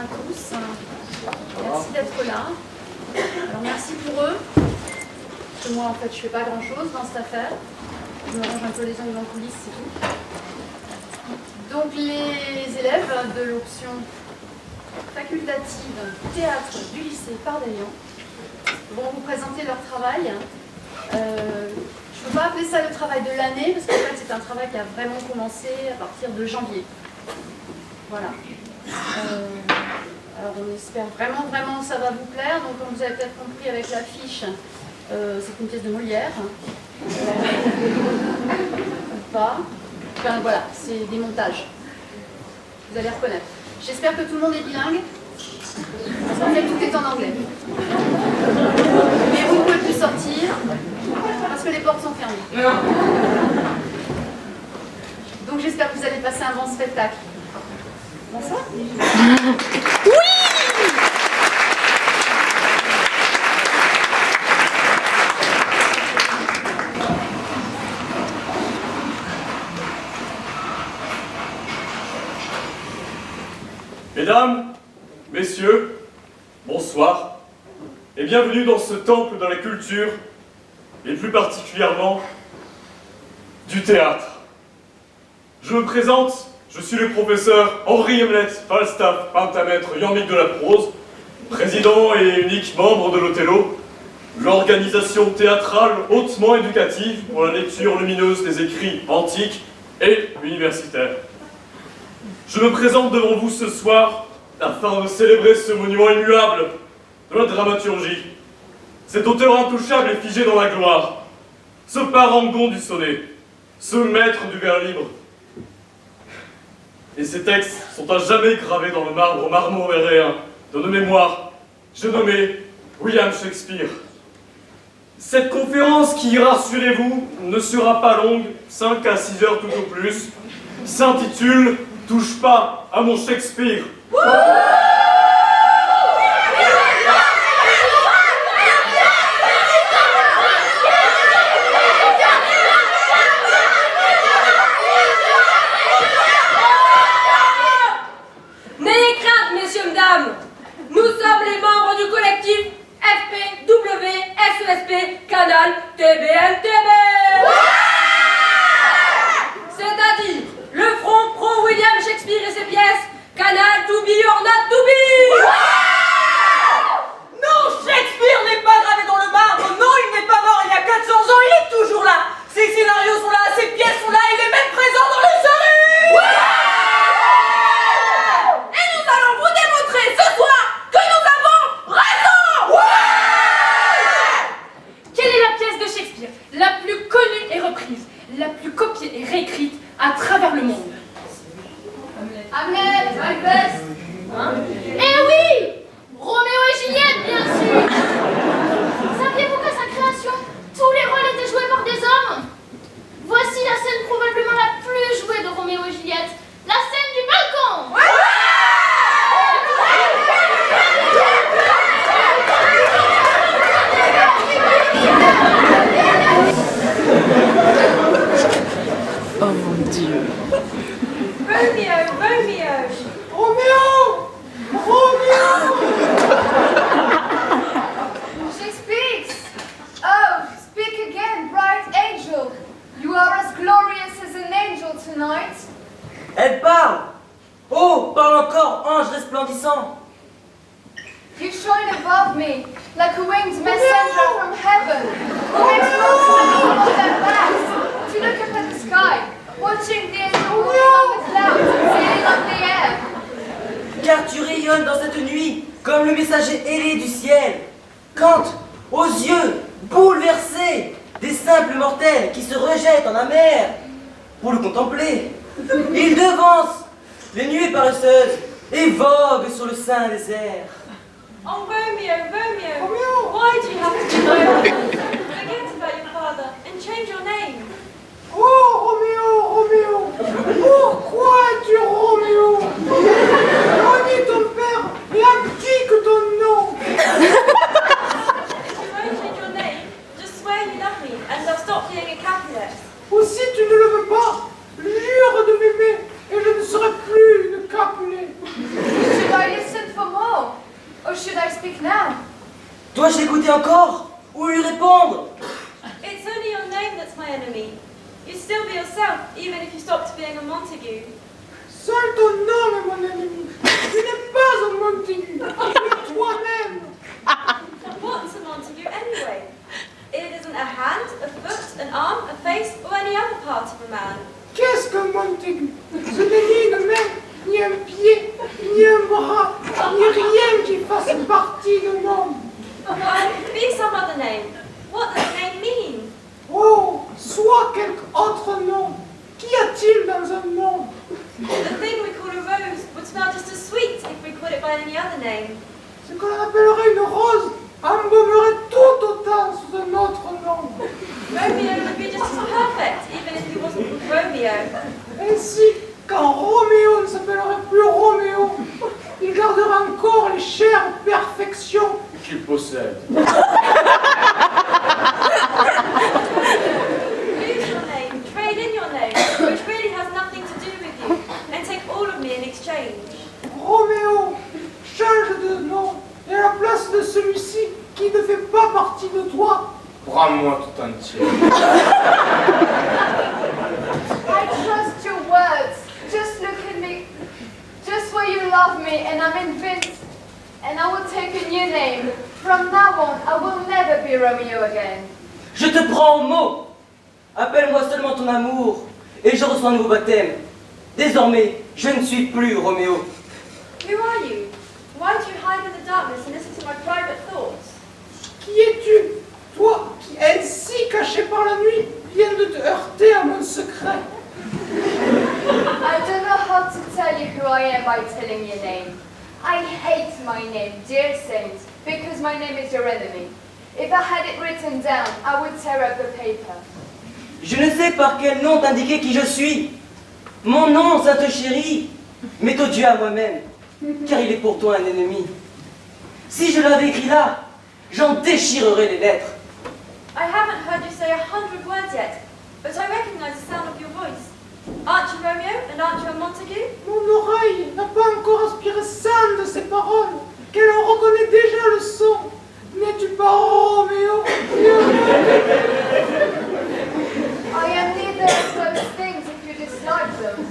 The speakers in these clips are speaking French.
à tous. Merci d'être là. Alors merci pour eux. Parce que moi en fait je fais pas grand chose dans cette affaire. Je me range un peu les ongles en coulisses, c'est tout. Donc les élèves de l'option facultative théâtre du lycée Pardaillan vont vous présenter leur travail. Je ne peux pas appeler ça le travail de l'année parce qu'en fait c'est un travail qui a vraiment commencé à partir de janvier. Voilà. Alors on espère vraiment que ça va vous plaire. Donc comme vous avez peut-être compris avec l'affiche, c'est une pièce de Molière. Ou pas. Enfin voilà, c'est des montages. Vous allez reconnaître. J'espère que tout le monde est bilingue. En fait, tout est en anglais. Mais vous ne pouvez plus sortir parce que les portes sont fermées. Donc j'espère que vous allez passer un bon spectacle. Bonsoir. Oui! Mesdames, messieurs, bonsoir et bienvenue dans ce temple de la culture et plus particulièrement du théâtre. Je me présente, je suis le professeur Henri Hamlet Falstaff Pentamètre Yannick de la Prose, président et unique membre de l'Othello, l'organisation théâtrale hautement éducative pour la lecture lumineuse des écrits antiques et universitaires. Je me présente devant vous ce soir afin de célébrer ce monument immuable de la dramaturgie, cet auteur intouchable et figé dans la gloire, ce parangon du sonnet, ce maître du vers libre. Et ces textes sont à jamais gravés dans le marbre marmoréen de nos mémoires, j'ai nommé William Shakespeare. Cette conférence qui, rassurez-vous, ne sera pas longue, 5 à 6 heures tout au plus, s'intitule « Touche pas à mon Shakespeare ». N'ayez crainte, messieurs, mesdames. Nous sommes les membres du collectif FPWSESP Canal TBNTB. C'est-à-dire le front pro-William Shakespeare et ses pièces, Canal to be or not to be. Non, Shakespeare n'est pas gravé dans le marbre. Non, il n'est pas mort il y a 400 ans, il est toujours là. Ses scénarios sont là, ses pièces sont là, il est même présent dans les séries. Et nous allons vous démontrer ce soir que nous avons raison. Quelle est la pièce de Shakespeare la plus connue et reprise, la plus copiée et réécrite à travers le monde? Hamlet, Macbeth. Eh oui! Roméo et Juliette, bien sûr! Saviez-vous qu'à sa création, tous les rôles étaient joués par des hommes? Voici la scène probablement la plus jouée de Roméo et Juliette, la scène du balcon! Oh mon Dieu. Roméo, She speaks. Oh, speak again, bright angel. You are as glorious as an angel tonight. Elle parle. Oh, parle encore, ange resplendissant. You shine above me like a winged messenger from heaven, who makes known to the people on their backs to look up at the sky, watching the angel moving on the clouds and sailing on the air. Car tu rayonnes dans cette nuit comme le messager ailé du ciel. Quand, aux yeux bouleversés des simples mortels qui se rejettent en la mer pour le contempler, il devance les nuées paresseuses et vogue sur le sein des airs. Oh, Romeo, why do you have to be violent? Forget about your father and change your name. Oh, Roméo, pourquoi es-tu Roméo? Renie ton père et abdique ton nom. If you won't change your name, just swear you love me and I'll stop being a Capulet. Ou si tu ne le veux pas, jure de m'aimer et je ne serai plus une Capulet. Should I listen for speak now. Dois-je l'écouter encore ou lui répondre? It's only your name that's my enemy. You'd still be yourself, even if you stopped being a Montague. Seul ton nom est mon ennemi. Tu n'es pas un Montagu. Tu es toi-même. What's a Montague anyway? It isn't a hand, a foot, an arm, a face, or any other part of a man. Qu'est-ce qu'un Montagu? Ce n'est ni une main, ni un pied, ni un bras, ni rien qui fasse partie d'un homme. Why, be some other name. What does the name mean? Oh, soit quelque autre nom. Qu'y a-t-il dans un nom? The thing we call a rose would smell just as sweet if we called it by any other name. Ce qu'on appellerait une rose embaumerait tout autant sous un autre nom. Romeo would be just as perfect, even if he wasn't called Romeo. Ainsi, quand Roméo ne s'appellerait plus Roméo, il garderait encore les chères perfections qu'il possède. Lose your name, trade in your name, which really has nothing to do with you, and take all of me in exchange. Roméo, change de nom, et à la place de celui-ci qui ne fait pas partie de toi, Prends-moi tout entier. I trust your words. Just look at me. Just where you love me, and I'm invincible. And I will take a new name. From now on, I will never be Romeo again. Je te prends au mot. Appelle-moi seulement ton amour et je reçois un nouveau baptême. Désormais, je ne suis plus Roméo. Who are you? Why do you hide in the darkness and listen to my private thoughts? qui es-tu? Toi qui, ainsi caché par la nuit, viens de te heurter à mon secret. I don't know how to tell you who I am by telling your name. I hate my name, dear saint, because my name is your enemy. If I had it written down, I would tear up the paper. Je ne sais par quel nom t'indiquer qui je suis. Mon nom, sainte chérie, m'est odieux à moi-même, car il est pour toi un ennemi. Si je l'avais écrit là, j'en déchirerais les lettres. I haven't heard you say 100 words yet, but I recognize the sound of your voice. Aren't you Romeo and aren't you a Montague? Mon oreille n'a pas encore aspiré scène de ces paroles, qu'elle en reconnaît déjà le son. N'es-tu pas Roméo? I am neither of those things if you dislike them.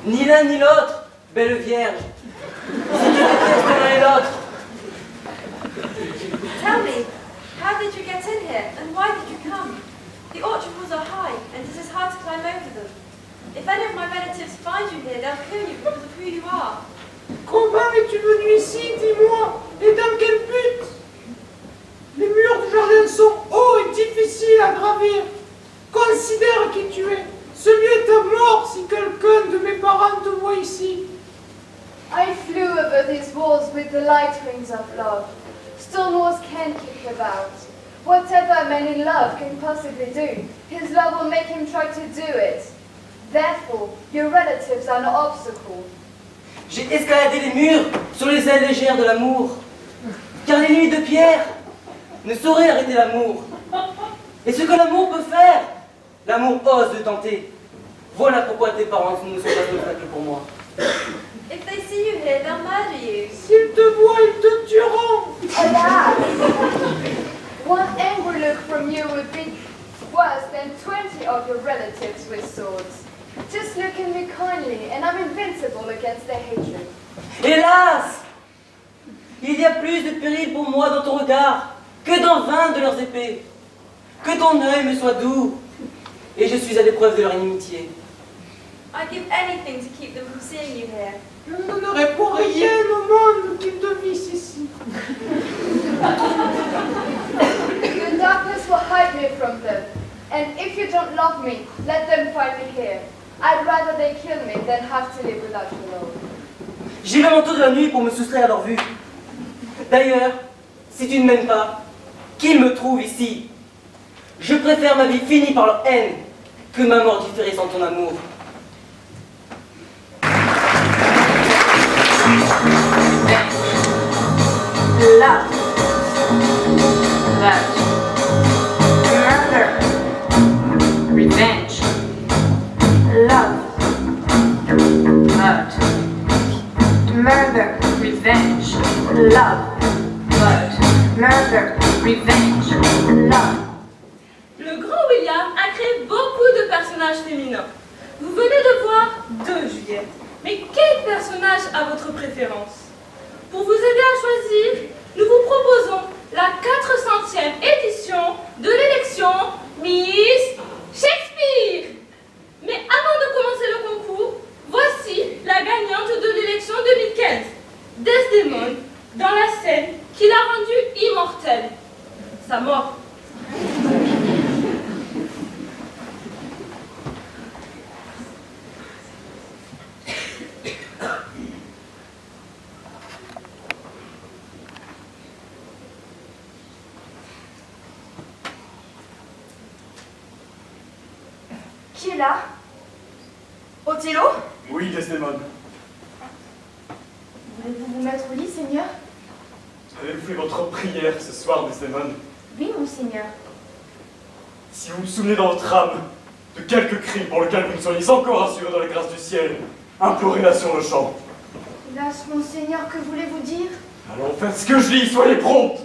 Ni l'un ni l'autre, belle vierge. Si tu détestes l'un et l'autre. Tell me, how did you get in here and why did you come? The orchard walls are high and it is hard to climb over them. If any of my relatives find you here, they'll kill you because of who you are. Comment es-tu venu ici, dis-moi? Et dans quel but? Les murs du jardin sont hauts et difficiles à gravir. Considère qui tu es. Ce lieu est à mort si quelqu'un de mes parents te voit ici. I flew over these walls with the light wings of love. Stone walls can't keep him out. Whatever a man in love can possibly do, his love will make him try to do it. Therefore, your relatives are no obstacle. J'ai escaladé les murs sur les ailes légères de l'amour, car les nuits de pierre ne sauraient arrêter l'amour. Et ce que l'amour peut faire, l'amour ose le tenter. Voilà pourquoi tes parents ne sont pas d'obstacle pour moi. If they see you here, they'll murder you. S'ils te voient, ils te tueront. Alas! One angry look from you would be worse than 20 of your relatives with swords. Just look at me kindly, and I'm invincible against their hatred. Hélas! Il y a plus de péril pour moi dans ton regard que dans 20 de leurs épées. Que ton œil me soit doux, et je suis à l'épreuve de leur inimitié. I'd give anything to keep them from seeing you here. Je ne donnerai pour rien au monde qu'ils te vissent ici. The darkness will hide me from them, and if you don't love me, let them find me here. I'd rather they kill me than have to live without you alone. J'ai le manteau de la nuit pour me soustraire à leur vue. D'ailleurs, si tu ne m'aimes pas, qu'ils me trouvent ici. Je préfère ma vie finie par leur haine que ma mort différée sans ton amour. Love, lust, murder, revenge, love, blood, murder, revenge, love. murder, revenge, love. Le grand William a créé beaucoup de personnages féminins. Vous venez de voir 2 Juliette. Mais quel personnage a votre préférence? Pour vous aider à choisir, nous vous proposons la 400e édition de l'élection Miss Shakespeare. Mais avant de commencer le concours, voici la gagnante de l'élection 2015, Desdemone, dans la scène qui l'a rendue immortelle, sa mort. Qui est là? Othello? Oui, Desdemone. Voulez-vous vous mettre au lit, Seigneur? Avez-vous fait votre prière ce soir, Desdemone? Oui, mon Seigneur. Si vous vous souvenez dans votre âme de quelques crimes pour lesquels vous ne soyez encore assuré dans la grâce du ciel, implorez-la sur le champ. Hélas, mon Seigneur, que voulez-vous dire? Alors faites ce que je dis, soyez promptes.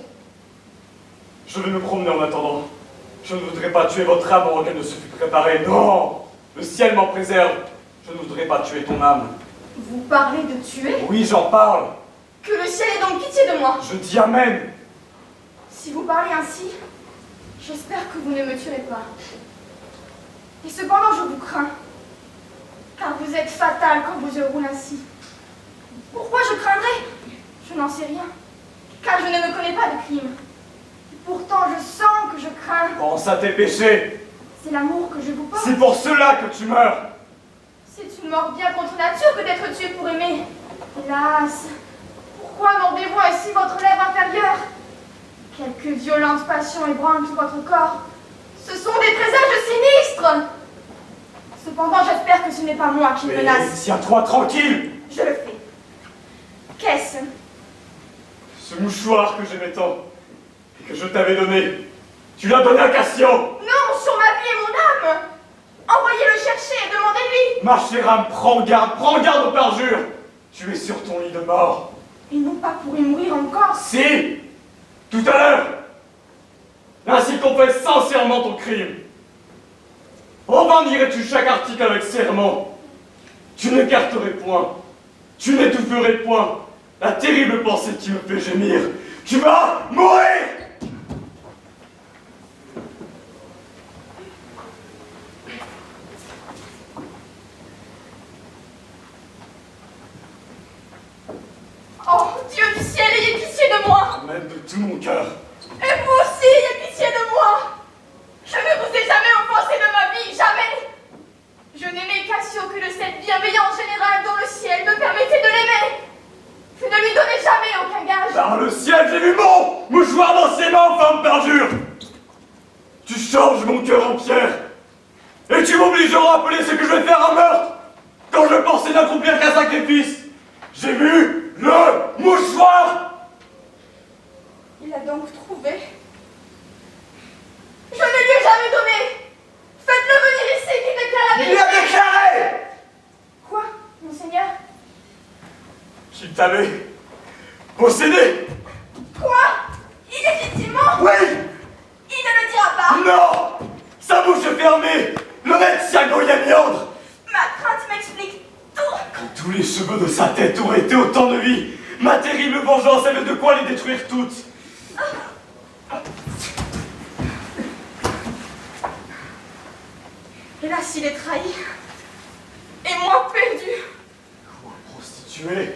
Je vais me promener en attendant. Je ne voudrais pas tuer votre âme avant qu'elle ne se fût préparée. Non! Le ciel m'en préserve. Je ne voudrais pas tuer ton âme. Vous parlez de tuer? Oui, j'en parle. Que le ciel ait donc pitié de moi! Je dis amen. Si vous parlez ainsi, j'espère que vous ne me tuerez pas. Et cependant, je vous crains, car vous êtes fatal quand vous roule ainsi. Pourquoi je craindrais? Je n'en sais rien, car je ne me connais pas de crime. Et pourtant, je sens que je crains. Pense à tes péchés. C'est l'amour que je vous porte. C'est pour cela que tu meurs. C'est une mort bien contre nature que d'être tué pour aimer. Hélas, pourquoi mordez-vous ainsi votre lèvre inférieure? Quelques violentes passions ébranlent tout votre corps. Ce sont des présages sinistres. Cependant, j'espère que ce n'est pas moi qui Mais menace. tiens-toi tranquille. Je le fais. Qu'est-ce? Ce mouchoir que j'aimais tant et que je t'avais donné, tu l'as donné à Cassio. Non, sur ma vie et mon âme. Envoyez-le chercher et demandez-lui. Ma chère âme, prends garde au parjure. Tu es sur ton lit de mort. Et non pas pour y mourir encore. Si, tout à l'heure. Ainsi confesse sincèrement ton crime. En vain nierais-tu chaque article avec serment. Tu n'écarterais point, tu n'étoufferais point la terrible pensée qui me fait gémir. Tu vas mourir. Oh, Dieu du ciel, ayez pitié de moi. Même de tout mon cœur. Et vous aussi, ayez pitié de moi. Je ne vous ai jamais offensé de ma vie, jamais. Je n'aimais Cassio que de cette bienveillance générale dont le ciel me permettait de l'aimer. Je ne lui donnais jamais aucun gage. Par le ciel, j'ai vu mon mouchoir dans ses mains, femme perjure. Tu changes mon cœur en pierre. Et tu m'obliges à rappeler ce que je vais faire un meurtre. Quand je pensais n'accomplir qu'un sacrifice, j'ai vu le mouchoir. Il l'a donc trouvé. Je ne lui ai jamais donné. Faites-le venir ici qui déclare la Il a déclaré Quoi, monseigneur? qu'il t'avait possédé. Quoi? Illégitimement? Oui. Il ne le dira pas. Non. Sa bouche est fermée. Le Retsiago y améandre. Ma crainte m'explique tout. Quand tous les cheveux de sa tête auraient été autant de vie, ma terrible vengeance avait de quoi les détruire toutes. Hélas, il est trahi. Et moi perdu. Oh, prostituée,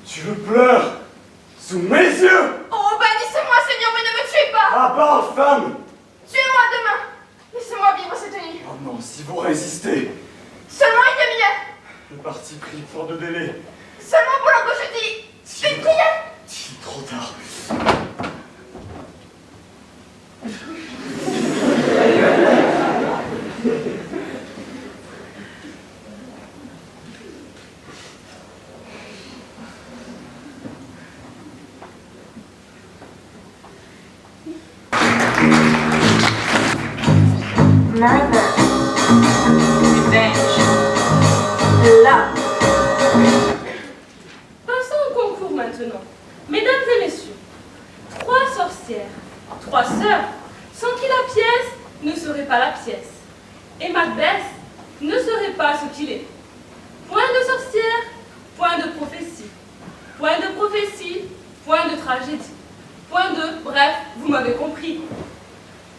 tu le pleures sous mes yeux. Oh, bannissez-moi, Seigneur, mais ne me tuez pas. Ah bah, femme. Tuez-moi demain. Laissez-moi vivre cette nuit. Oh non, si vous résistez, Seulement une demi-heure. le parti pris fort de délai. Seulement pour l'heure que je dis. Une prière. Il est trop tard. Murder, revenge, love. Passons au concours maintenant. Mesdames et messieurs, 3 3 sœurs, sans qui la pièce ne serait pas la pièce, et Macbeth ne serait pas ce qu'il est. Point de sorcière, point de prophétie. Point de prophétie, point de tragédie. Point de, bref, vous m'avez compris.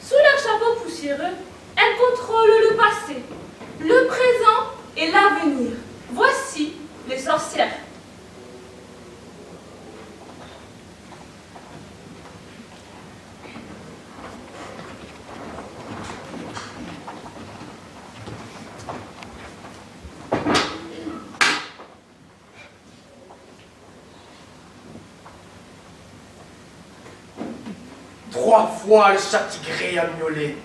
Sous leur chapeau poussiéreux, elles contrôlent le passé, le présent et l'avenir. Voici les sorcières. Trois fois le chat tigré a miaulé.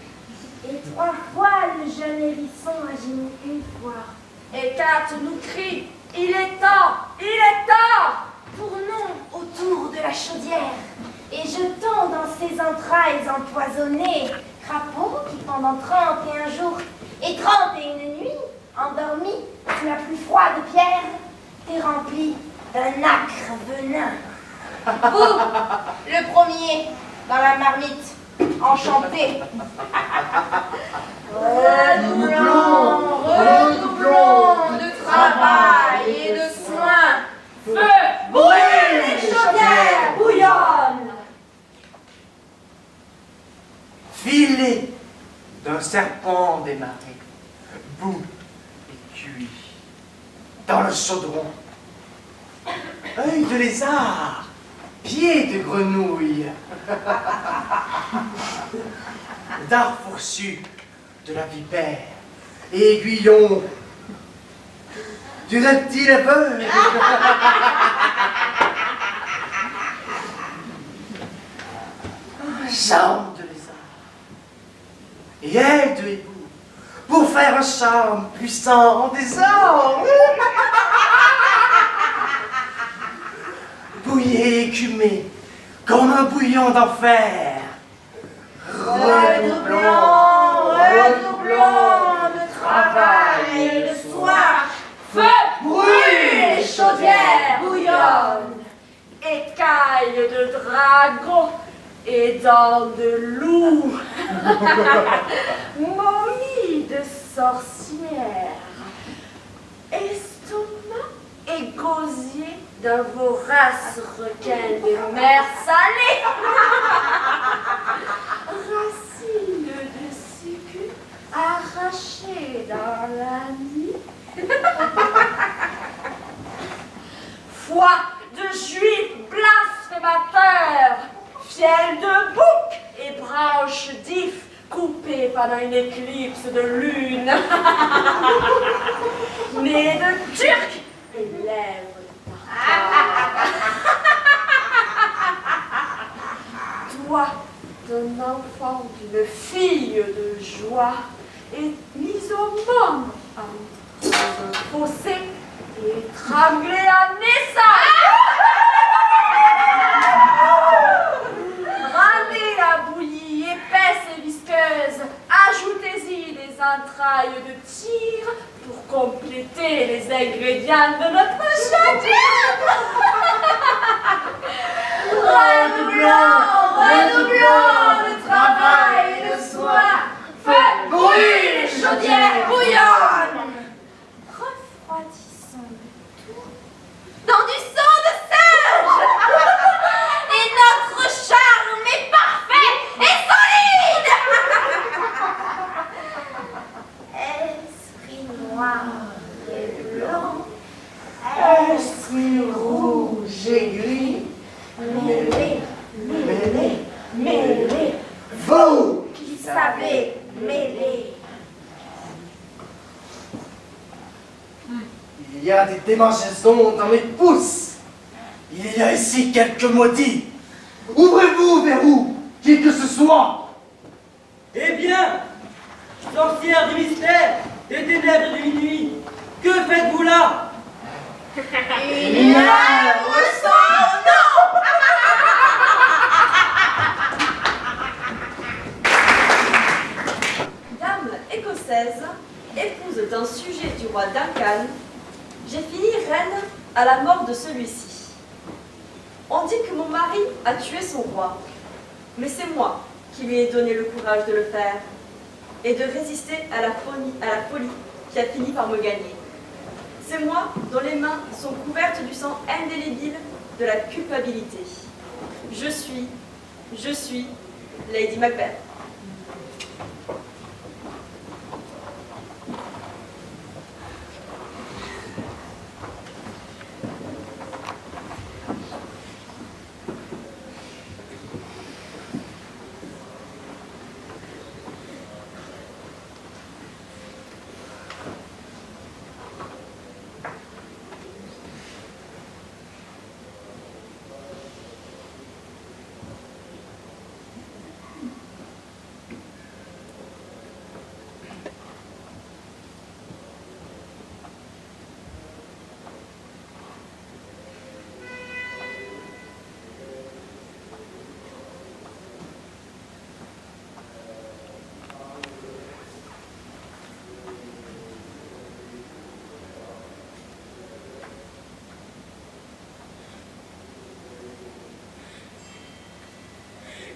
Et 3 fois le jeune hérisson a gémi une fois. Et 4 nous crie, il est temps, il est temps. Tournons autour de la chaudière et jetons dans ses entrailles empoisonnées crapaud qui pendant 31 jours et 31 nuits, endormi sous la plus froide pierre, t'es rempli d'un âcre venin. Vous, le premier, dans la marmite, enchanté. Redoublons de travail et de soin. Feu, brûle, les chaudières bouillonnent. Filet d'un serpent démarré, bout et cuit. Dans le chaudron, œil de lézard, pied de grenouille. Dard fourchu de la vipère et aiguillon du reptile aveugle. Charme de lézard et aile de hibou pour faire un charme puissant en désordre. Bouillé, écumé, comme un bouillon d'enfer. Redoublons de travail et de soin. Feu, brûle, les chaudières bouillonnent. Écailles de dragon et dents de loup. Momies de sorcière. Estomac et gosier d'un vorace requin des mers salées. Racines de sucre arrachées dans la nuit. Foie de juif blasphémateur, fiel de bouc et branches d'if coupées pendant une éclipse de lune. Nez de turc et lèvres de tartare. Toi, d'un enfant, d'une fille de joie, est mise au monde dans un fossé et étranglée à naissance. Rendez la bouillie épaisse et visqueuse, ajoutez-y des entrailles de tigre pour compléter les ingrédients de notre chaudière. Redoublons de travail et de soin. Feu, brûle, les chaudières bouillonnent. Refroidissons le tout dans du sang de singe. Et notre charme est parfait et solide. Esprit noir et blanc, Esprit rouge et gris, mêlés, mêlés, vous qui savez mêler. Il y a des démangeaisons dans mes pouces. Il y a ici quelques maudits. Ouvrez-vous, verrou, qui que ce soit. Eh bien, sorcière du mystère, des ténèbres de minuit, que faites-vous là? Une œuvre sans nom. Dame écossaise, épouse d'un sujet du roi Duncan, j'ai fini reine à la mort de celui-ci. On dit que mon mari a tué son roi, mais c'est moi qui lui ait donné le courage de le faire et de résister à la folie qui a fini par me gagner. C'est moi dont les mains sont couvertes du sang indélébile de la culpabilité. Je suis Lady Macbeth.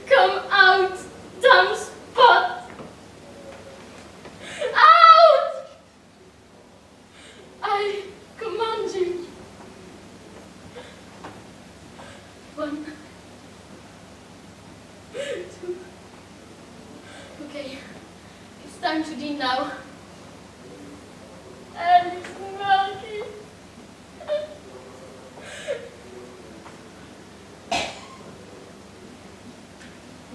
Come out, damn spot! Out! I command you. 1, 2. Okay, it's time to din now. And it's murky.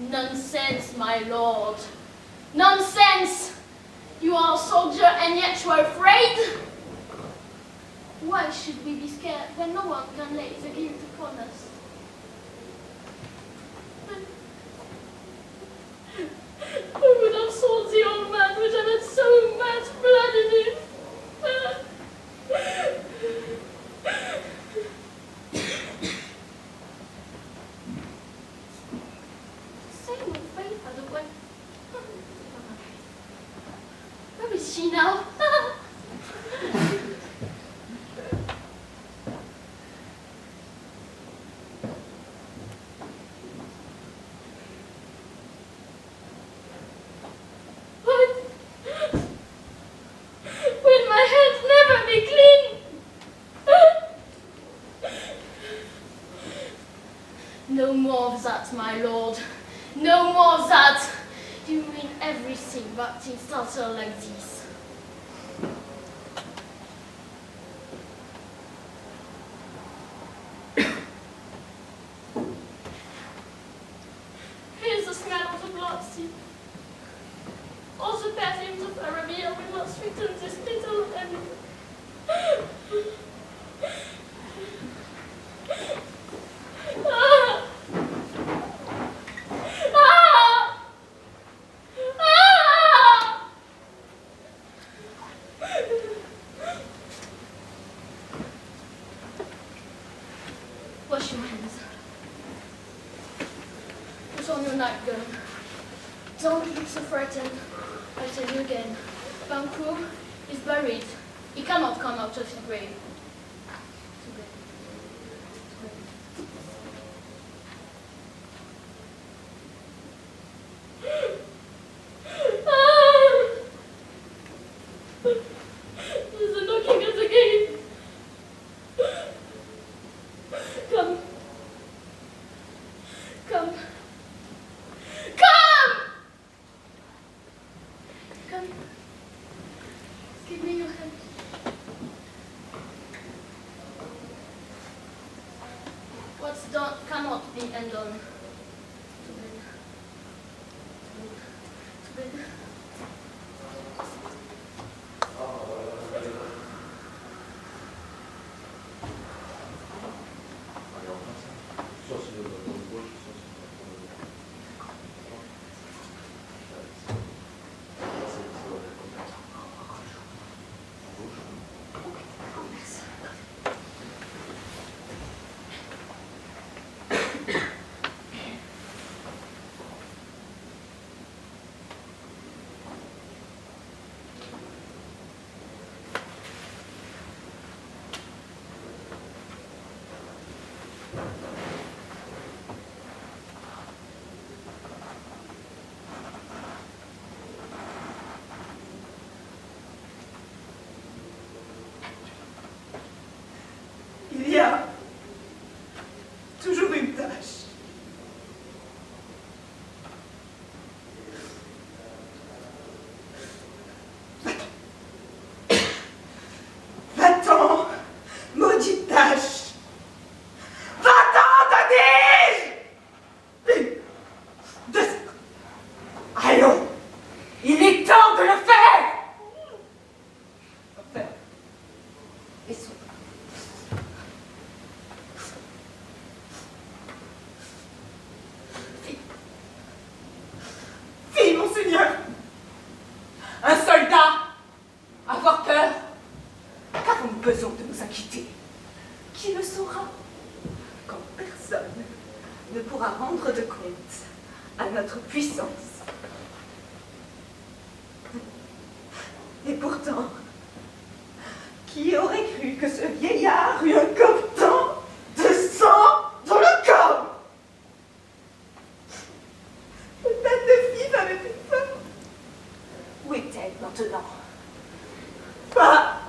Nonsense, my lord. Nonsense! You are a soldier and yet you are afraid? Why should we be scared when no one can lay the guilt upon us? Who would have thought the old man would have had so much blood in him? Same old face, by the way. Where is she now? What? Will my hands never be clean? No more of that, my lord. No more of that. You mean everything but things started like this. Here's the smell of the blood sea. All the perfumes of Arabia will not sweeten this little enemy. Ah! Ah! Ah! Wash your hands. Put on your nightgown. Don't look so frightened. I tell you again, Banquo is buried. He cannot come out of his grave. There's a knocking at the gate. Come. Come. Come! Come. Give me your hand. What's done cannot be undone. To bed. To bed. To bed. Seigneur. Un soldat, avoir peur, qu'avons-nous besoin de nous inquiéter? Qui le saura quand personne ne pourra rendre de compte à notre puissance? Et pourtant, qui aurait cru que ce vieillard eût un gobeton de sang dans le corps? Peut-être de fille avec une femme. Où est-elle maintenant? Pas.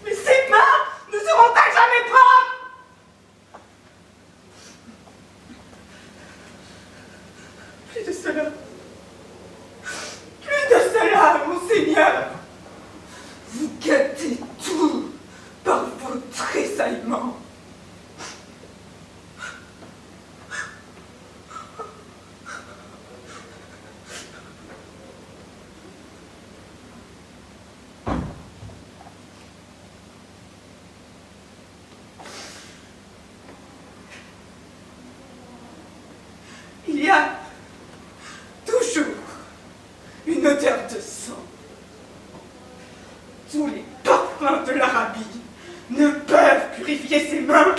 Mais ses mains ne seront-elles jamais propres? Plus de cela. Plus de cela, mon Seigneur. Vous gâtez tout par vos tressaillements. Il y a toujours une odeur de sang. Tous les parfums de l'Arabie ne peuvent purifier ses mains.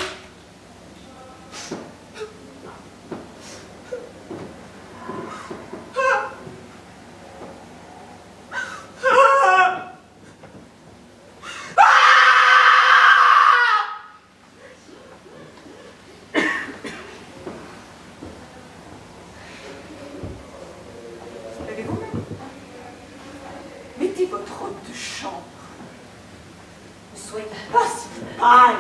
Mettez votre robe de chambre. Ne soyez pas si pâle.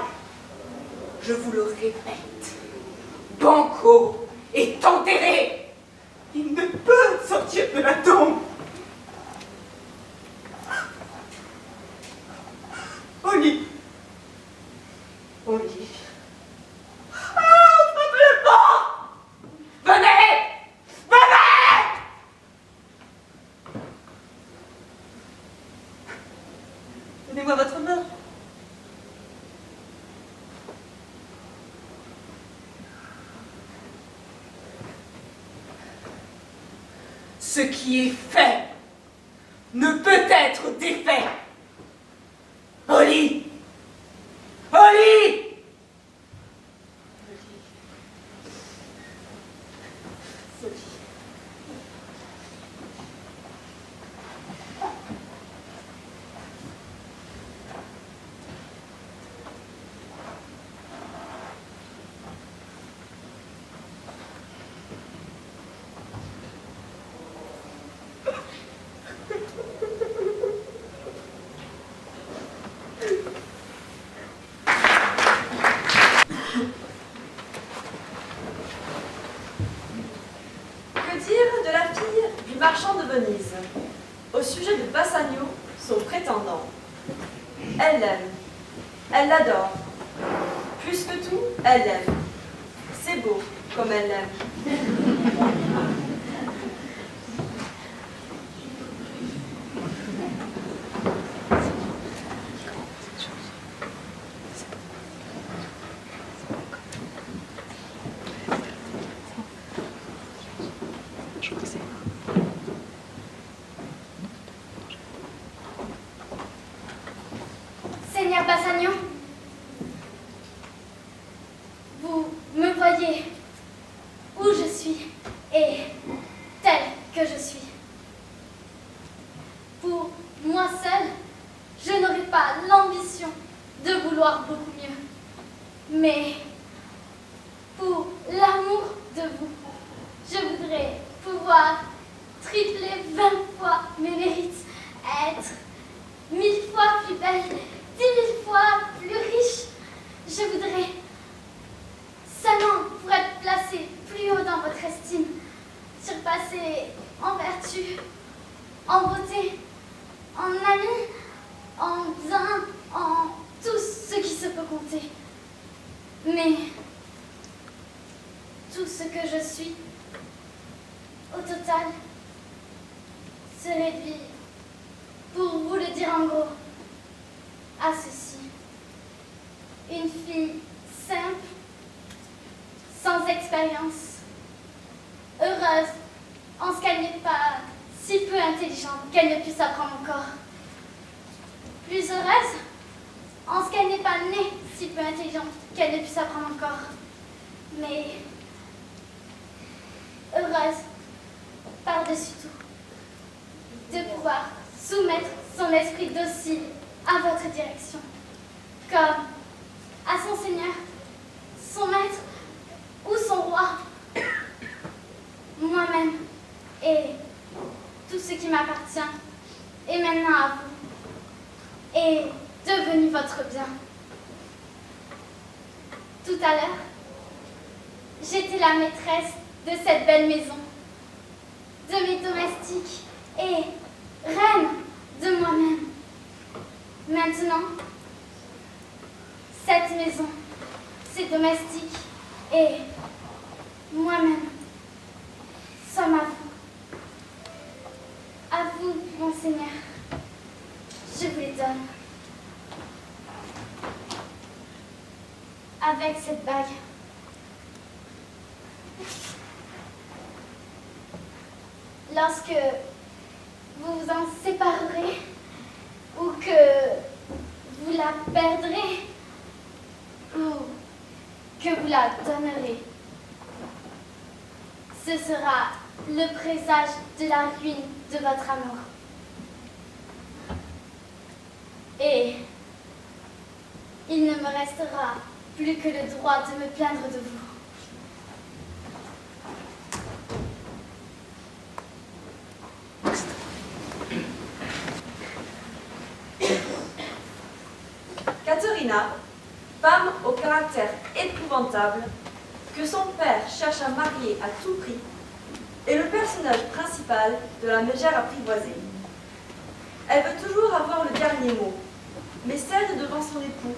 Je vous le répète. Banco est enterré. Il ne peut sortir de la tombe. Oli. Oli. Ah, ouvrez le port. Venez. Venez. Donnez-moi votre main. Ce qui est fait ne peut être défait. Oli! Oli! Que dire de la fille du marchand de Venise? Au sujet de Bassanio, son prétendant. Elle l'aime. Elle l'adore. Plus que tout, elle l'aime. C'est beau comme elle l'aime. Seigneur Bassanio, vous me voyez où je suis et tel que je suis. Pour moi seule, je n'aurais pas l'ambition de vouloir beaucoup mieux. Mais pour l'amour de vous, je voudrais pouvoir tripler 20 fois mes mérites, être 1000 fois plus belle, 10 000 fois plus riche. Je voudrais seulement pour être placée plus haut dans votre estime, surpasser en vertu, en beauté, en ami, en bien, en tout ce qui se peut compter. Mais tout ce que je suis, au total, se réduit, pour vous le dire en gros, à ceci. Une fille simple, sans expérience. Heureuse en ce qu'elle n'est pas si peu intelligente qu'elle ne puisse apprendre encore. Plus heureuse en ce qu'elle n'est pas née si peu intelligente qu'elle ne puisse apprendre encore. Mais heureuse, par-dessus tout, de pouvoir soumettre son esprit docile à votre direction, comme à son Seigneur, son Maître ou son Roi, moi-même et tout ce qui m'appartient est maintenant à vous et devenu votre bien. Tout à l'heure, j'étais la maîtresse de cette belle maison, de mes domestiques et reine de moi-même. Maintenant, cette maison, ses domestiques et moi-même sommes à vous. À vous, mon Seigneur, je vous les donne. Avec cette bague. Lorsque vous vous en séparerez ou que vous la perdrez ou que vous la donnerez, ce sera le présage de la ruine de votre amour. Et il ne me restera plus que le droit de me plaindre de vous. Caterina, femme au caractère épouvantable, que son père cherche à marier à tout prix, est le personnage principal de la mégère apprivoisée. Elle veut toujours avoir le dernier mot, mais cède devant son époux,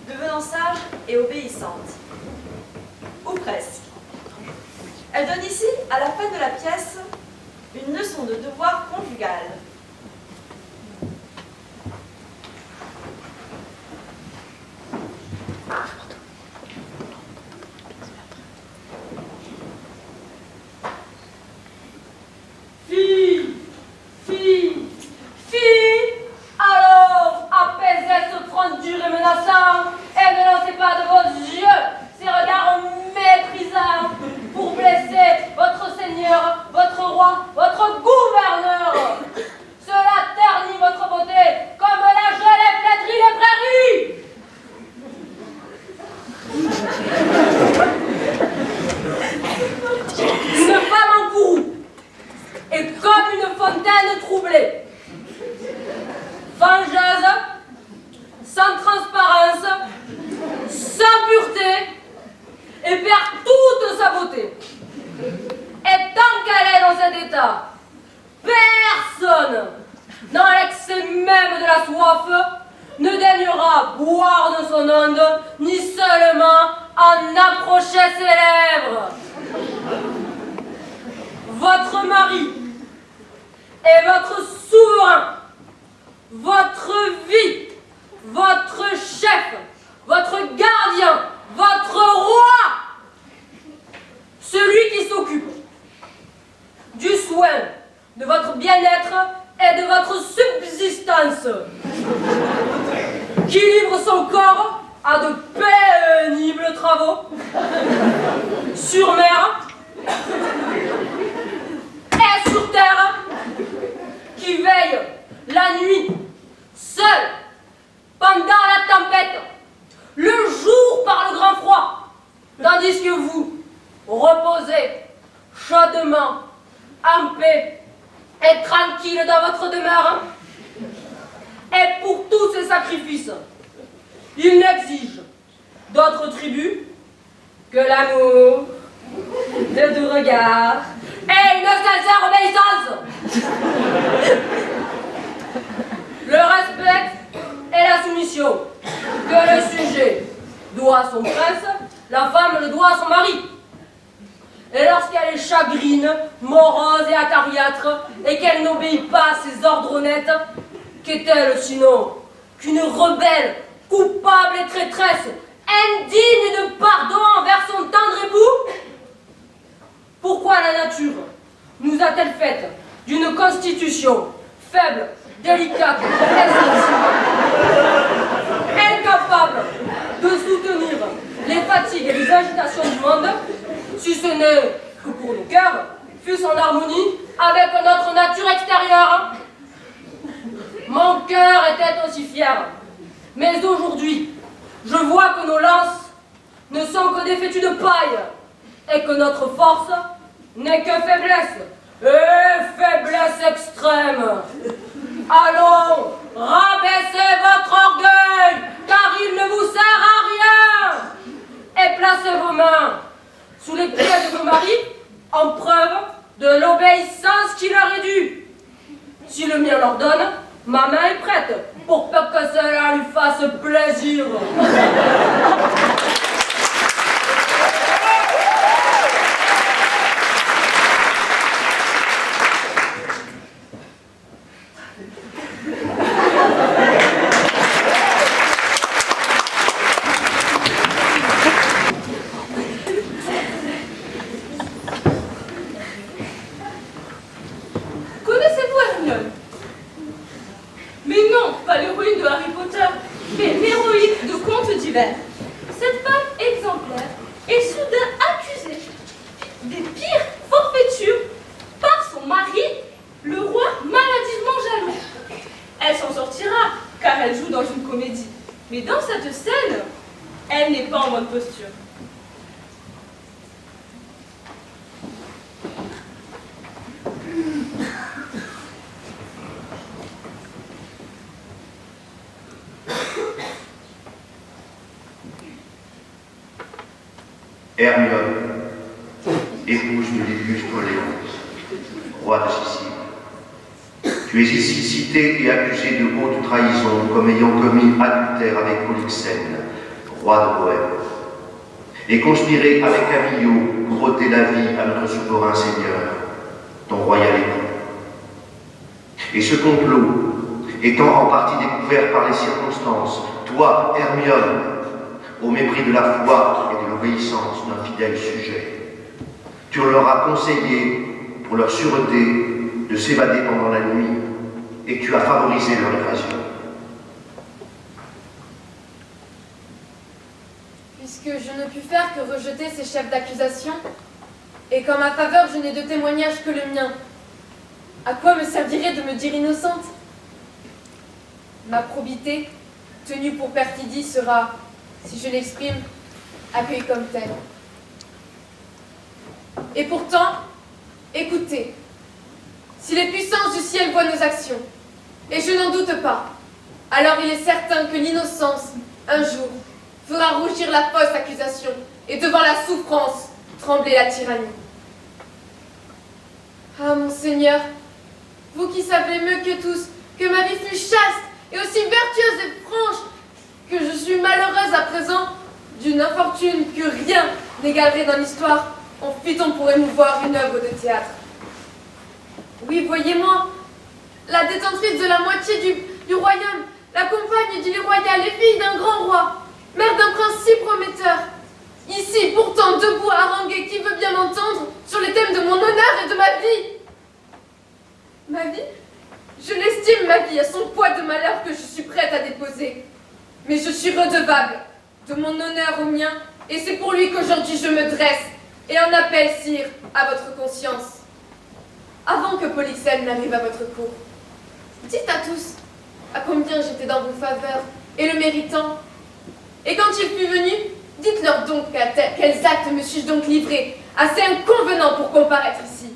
devenant sage et obéissante. Ou presque. Elle donne ici, à la fin de la pièce, une leçon de devoir conjugal. Alors, apaisez ce front dur et menaçant, et ne lancez pas de vos yeux ces regards méprisants pour blesser votre Seigneur, votre Roi, votre gouverneur. Cela ternit votre beauté comme la gelée flétrit les prairies. Une femme en courroux est comme une fontaine troublée. Vengeuse, sans transparence, sans pureté, et perd toute sa beauté. Et tant qu'elle est dans cet état, personne, dans l'excès même de la soif, ne daignera boire de son onde, ni seulement en approcher ses lèvres. Votre mari est votre souverain, votre vie, votre chef, votre gardien, votre roi, celui qui s'occupe du soin de votre bien-être et de votre subsistance, qui livre son corps à de pénibles travaux, sur mer et sur terre, qui veille la nuit, seul, pendant la tempête, le jour par le grand froid, tandis que vous reposez chaudement, en paix et tranquille dans votre demeure. Et pour tous ces sacrifices, il n'exige d'autre tribut que l'amour, le doux regard et une sincère obéissance. Le respect et la soumission que le sujet doit à son prince, la femme le doit à son mari. Et lorsqu'elle est chagrine, morose et acariâtre, et qu'elle n'obéit pas à ses ordres honnêtes, qu'est-elle sinon qu'une rebelle, coupable et traîtresse, indigne de pardon envers son tendre époux? faite d'une constitution faible, délicate, insensible, incapable de soutenir les fatigues et les agitations du monde, si ce n'est que pour nos cœurs, fût-ce en harmonie avec notre nature extérieure. Mon cœur était aussi fier, mais aujourd'hui, je vois que nos lances ne sont que des fétus de paille et que notre force n'est que faiblesse, et faiblesse extrême. Allons, rabaissez votre orgueil, car il ne vous sert à rien, et placez vos mains sous les pieds de vos maris en preuve de l'obéissance qui leur est due. Si le mien leur donne, ma main est prête pour peu que cela lui fasse plaisir. Connaissez-vous Hermione? Mais non, pas l'héroïne de Harry Potter, mais l'héroïne de contes divers. Cette femme exemplaire est soudain accusée des pires forfaitures par son mari, le roi maladivement jaloux. Elle s'en sortira, car elle joue dans une comédie. Mais dans cette scène, elle n'est pas en bonne posture. Hermione, épouse de l'illustre Léonce, roi de Sicile. Tu es ici citée et accusée de haute trahison comme ayant commis adultère avec Polyxène, roi de Bohême, et conspiré avec Camillo pour ôter la vie à notre souverain seigneur, ton royal époux. Et ce complot étant en partie découvert par les circonstances, toi, Hermione, au mépris de la foi et de l'obéissance d'un fidèle sujet, tu leur as conseillé, pour leur sûreté, de s'évader pendant la nuit, et tu as favorisé leur évasion. Puisque je ne pus faire que rejeter ces chefs d'accusation, et qu'en ma faveur je n'ai de témoignage que le mien, à quoi me servirait de me dire innocente? Ma probité, tenue pour perfidie, sera, si je l'exprime, accueillie comme telle. Et pourtant, écoutez, si les puissances du ciel voient nos actions, et je n'en doute pas, alors il est certain que l'innocence, un jour, fera rougir la fausse accusation, et devant la souffrance, trembler la tyrannie. Ah, mon Seigneur, vous qui savez mieux que tous que ma vie fut chaste et aussi vertueuse et franche, que je suis malheureuse à présent d'une infortune que rien n'égalerait dans l'histoire, en fit-on pour émouvoir une œuvre de théâtre. Oui, voyez-moi, la détentrice de la moitié du royaume, la compagne du lit royal et fille d'un grand roi, mère d'un prince si prometteur, ici, pourtant, debout à haranguer qui veut bien m'entendre sur les thèmes de mon honneur et de ma vie. Ma vie? Je l'estime, ma vie, à son poids de malheur que je suis prête à déposer. Mais je suis redevable de mon honneur au mien, et c'est pour lui qu'aujourd'hui je me dresse et en appelle, sire, à votre conscience. Avant que Polyxène n'arrive à votre cour, dites à tous à combien j'étais dans vos faveurs et le méritant. Et quand il fut venu, dites-leur donc quels actes me suis-je donc livré, assez inconvenant pour comparaître ici.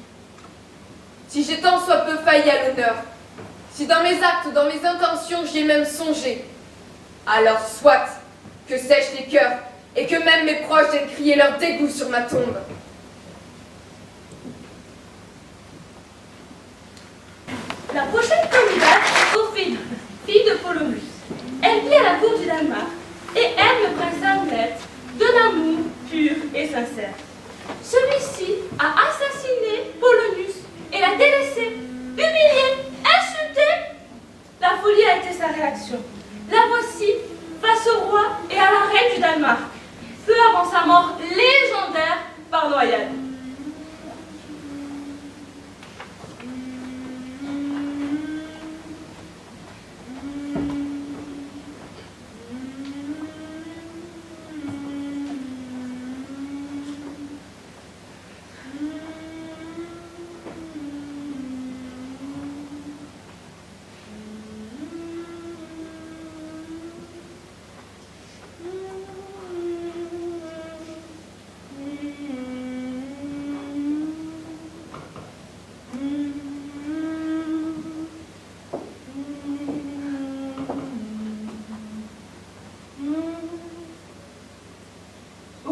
Si j'ai tant soit peu failli à l'honneur, si dans mes actes ou dans mes intentions j'y ai même songé, alors soit que sèchent les cœurs et que même mes proches viennent crier leur dégoût sur ma tombe. La prochaine candidate est Ophélie, fille de Polonius. Elle vit à la cour du Danemark et aime le prince Hamlet d'un amour pur et sincère. Celui-ci a assassiné Polonius et l'a délaissé, humilié, insulté. La folie a été sa réaction. La voici face au roi et à la reine du Danemark, peu avant sa mort légendaire par noyade.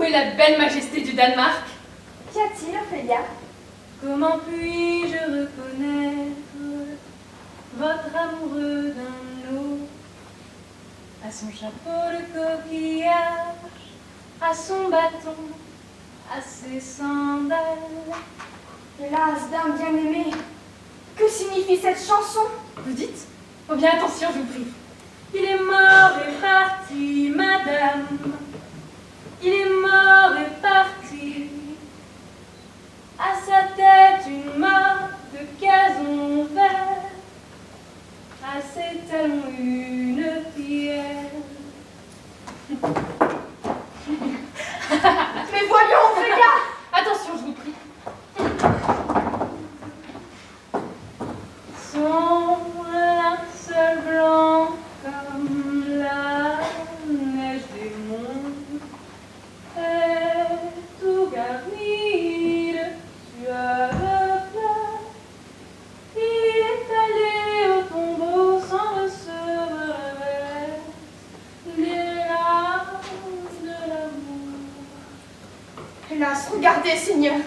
Où est la belle majesté du Danemark? Qu'y a-t-il, Ophélia? Comment puis-je reconnaître votre amoureux d'un autre? À son chapeau de coquillage, à son bâton, à ses sandales. Hélas, dame bien-aimée, que signifie cette chanson? Vous dites? Oh bien, attention, je vous prie. Il est mort et parti, madame. Il est mort et parti. À sa tête une mort de cason vert. À ses talons une pierre. Mais voyons, Ophélia! Attention, je vous prie. Son linceul blanc comme la neige des monts est tout garni de suaves fleurs. Il est allé au tombeau sans recevoir des larmes de l'amour. Hélas, regardez, Seigneur.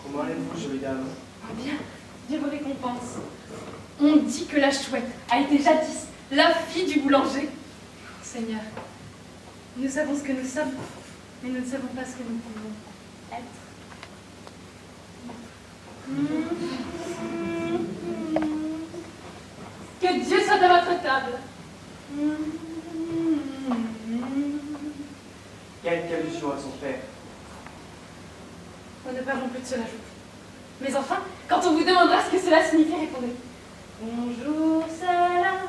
Comment allez-vous, jolie dame? Bien, Dieu vous récompense. On dit que la chouette a été jadis la fille du boulanger. Seigneur, nous savons ce que nous sommes, mais nous ne savons pas ce que nous pouvons être. Que Dieu soit à votre table. Quelque allusion à son père. Nous ne parlons plus de cela, je vous prie. Mais enfin, quand on vous demandera ce que cela signifie, répondez. Bonjour, Salah,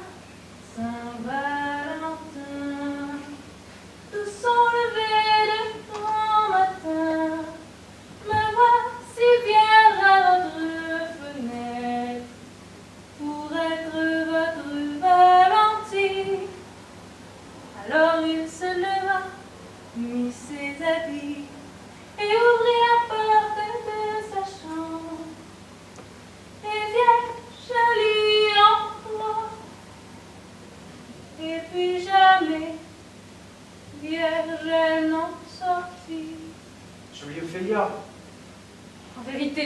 Saint-Valentin. Tous sont levés de grand matin. Me voici bien à votre fenêtre pour être votre Valentine. Alors il se leva, mit ses habits et ouvrit la porte de sa chambre. Et vierge enfant, et puis jamais vierge elle n'en sortit. Jolie Ophélia. En vérité,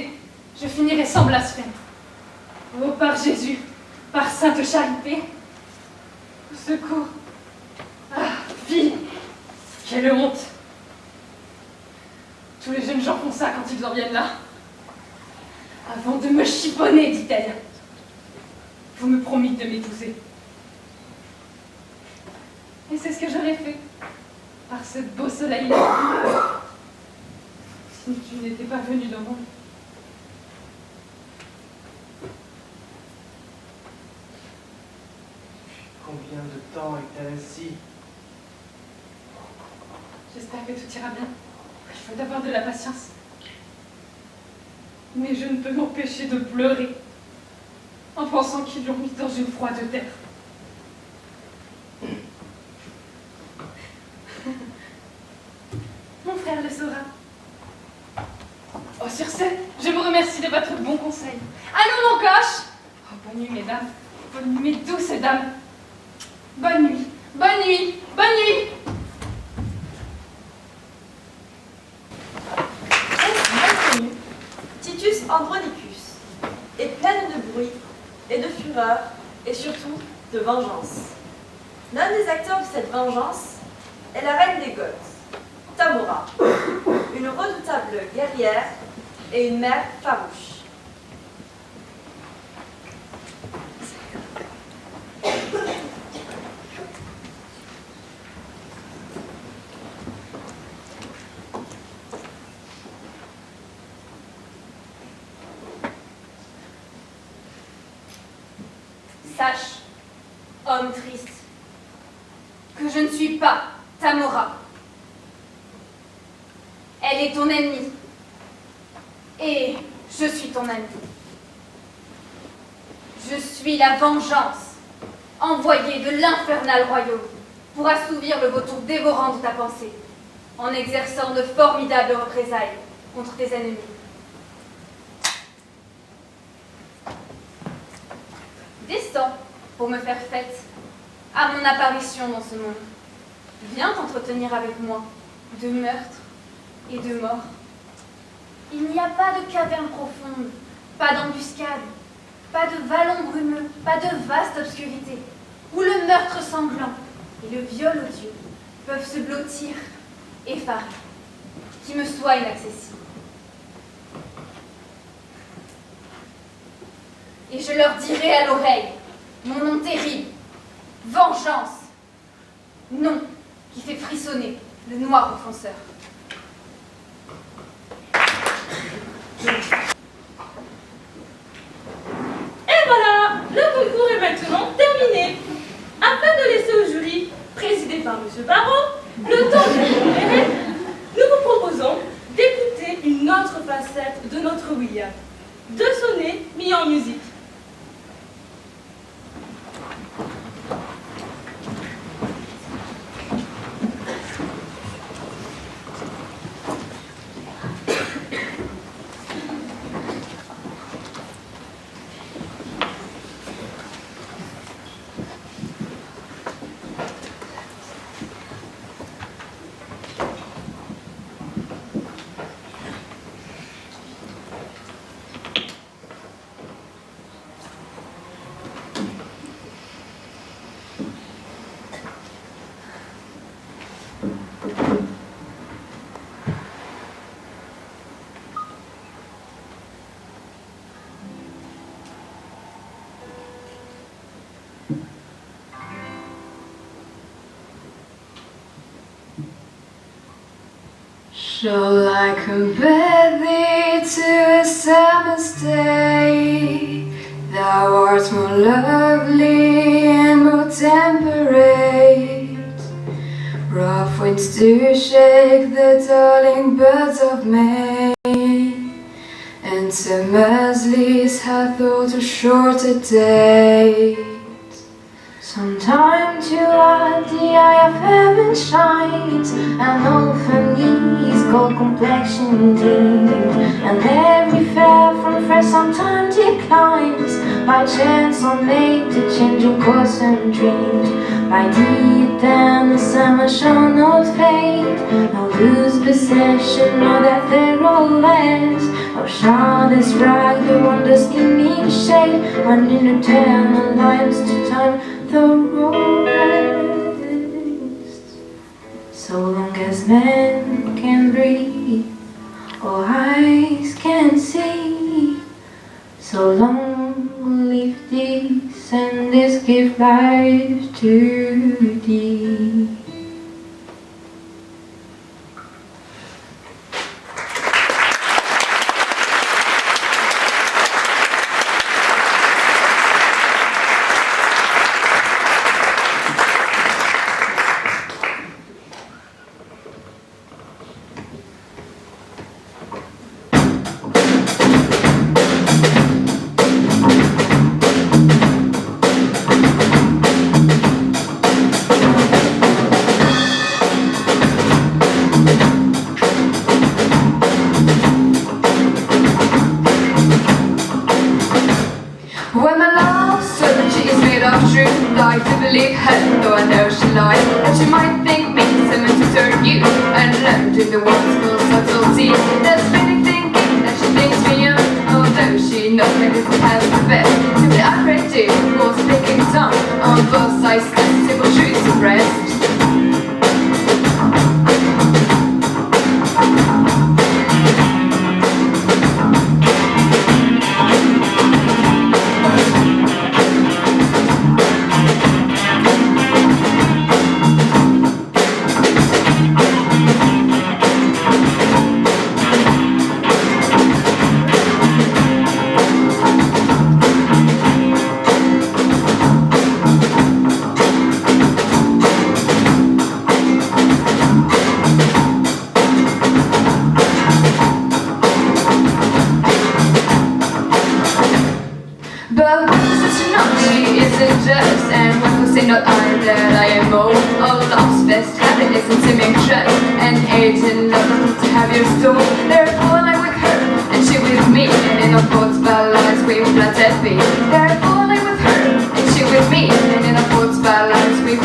je finirai sans blasphème. Oh, par Jésus, par Sainte Charité, au secours. Ah, fille, quelle honte. Tous les jeunes gens font ça quand ils en viennent là. Avant de me chiffonner, dit-elle. Vous me promîtes de m'épouser. Et c'est ce que j'aurais fait, par ce beau soleil-là. Si tu n'étais pas venu dans mon lit. Combien de temps est-elle ainsi? J'espère que tout ira bien. Il faut d'abord de la patience. Mais je ne peux m'empêcher de pleurer en pensant qu'ils l'ont mis dans une froide terre. Mon frère le saura. Oh, sur ce, je vous remercie de votre bon conseil. Allons, mon coche! Oh, bonne nuit, mesdames. Bonne nuit, mes douces dames. Bonne nuit, bonne nuit, bonne nuit! Inconnu, Titus Andronicus est pleine de bruit et de fureur et surtout de vengeance. L'un des acteurs de cette vengeance est la reine des Goths, Tamora, une redoutable guerrière et une mère farouche. Sache, homme triste, que je ne suis pas Tamora. Elle est ton ennemie. Et je suis ton ami. Je suis la vengeance, envoyée de l'infernal royaume pour assouvir le vautour dévorant de ta pensée, en exerçant de formidables représailles contre tes ennemis. Descends pour me faire fête à mon apparition dans ce monde. Viens t'entretenir avec moi de meurtre et de mort. Il n'y a pas de caverne profonde, pas d'embuscade, pas de vallon brumeux, pas de vaste obscurité, où le meurtre sanglant et le viol odieux peuvent se blottir, effarés, qui me soit inaccessible. Et je leur dirai à l'oreille mon nom terrible, vengeance, nom qui fait frissonner le noir offenseur. Et voilà, le concours est maintenant terminé. Afin de laisser au jury, présidé par M. Barrault, le temps de délibérer, nous vous proposons d'écouter une autre facette de notre William, deux sonnets mis en musique. Shall I compare thee to a summer's day? Thou art more lovely and more temperate. Rough winds do shake the darling birds of May, and summer's leaves have thought a shorter day. Sometime toward the eye of heaven shines, and often these gold complexion deep, and every fair from fair sometime declines, by chance or made the changing course and dreamed. By deep down the summer shall not fade, nor lose possession of that fair old land, or shall this brag the wonders gleaming shade, when in eternal lives to time the rest. So long as men can breathe or eyes can see, so long live this and this give life to thee. When my love said that she is made of truth, I to believe her, though I know she lies. And she might think me someone to turn you, and learned in the world's full subtlety. There's really thinking that she thinks me young, although she knows that this has the best. Simply I pray to for speaking tongue, on both sides the simple truths of rest. But since you know she isn't just, and when we say not I that I am old, all love's best habit isn't seeming trust, and hate and love to have your soul. Therefore I with her, and she with me, and in our thoughts by lies we flat at feet. Therefore I with her, and she with me, and in our thoughts by lies we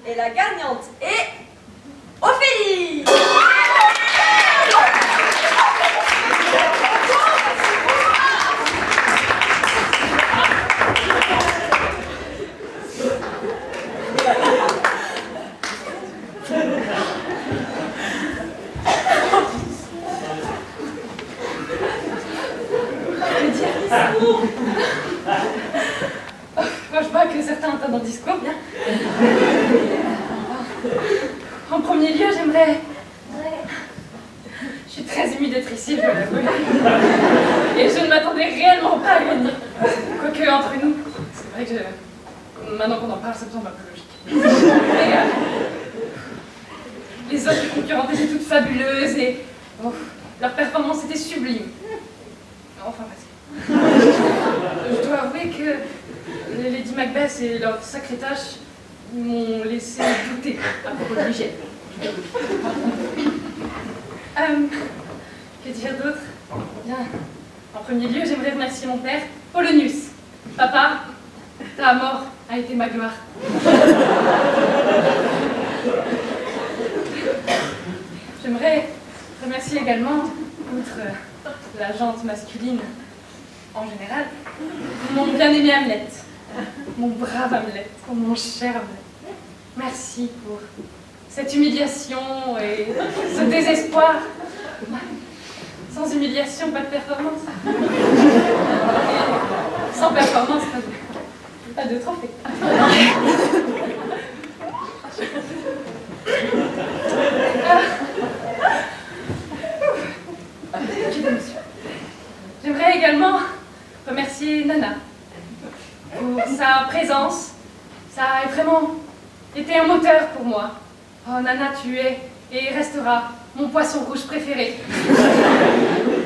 Et la gagnante est Ophélie. Moi, je vois que certains entendent un discours, bien. En premier lieu, j'aimerais... Je suis très émue d'être ici, je dois l'avouer. Et je ne m'attendais réellement pas à gagner. Quoique, entre nous, c'est vrai que maintenant qu'on en parle, ça me semble un peu logique. Mais, les autres concurrentes étaient toutes fabuleuses et leur performance était sublime. Enfin, vas-y. Je dois avouer que Lady Macbeth et leur sacrée tâche m'ont laissé douter à propos de l'hygiène. Que dire d'autre? Bien. En premier lieu, j'aimerais remercier mon père, Polonius. Papa, ta mort a été ma gloire. J'aimerais remercier également, outre la jante masculine en général, mon bien-aimé Hamlet, mon brave Hamlet, mon cher Hamlet. Merci pour cette humiliation et ce désespoir. Sans humiliation, pas de performance. Et sans performance, pas de trophée. J'aimerais également remercier Nana pour sa présence. Ça a vraiment été un moteur pour moi. Oh Nana, tu es et resteras mon poisson rouge préféré,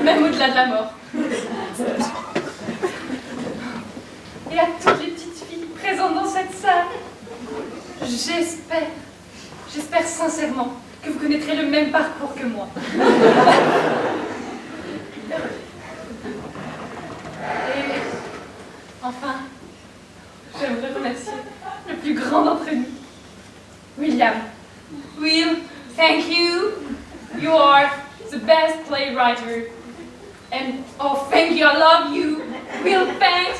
même au-delà de la mort. Et à toutes les petites filles présentes dans cette salle, j'espère sincèrement que vous connaîtrez le même parcours que moi. Et enfin, j'aimerais remercier le plus grand d'entre nous, William. Will, thank you. You are the best playwright. And oh, thank you, I love you. Will, thanks.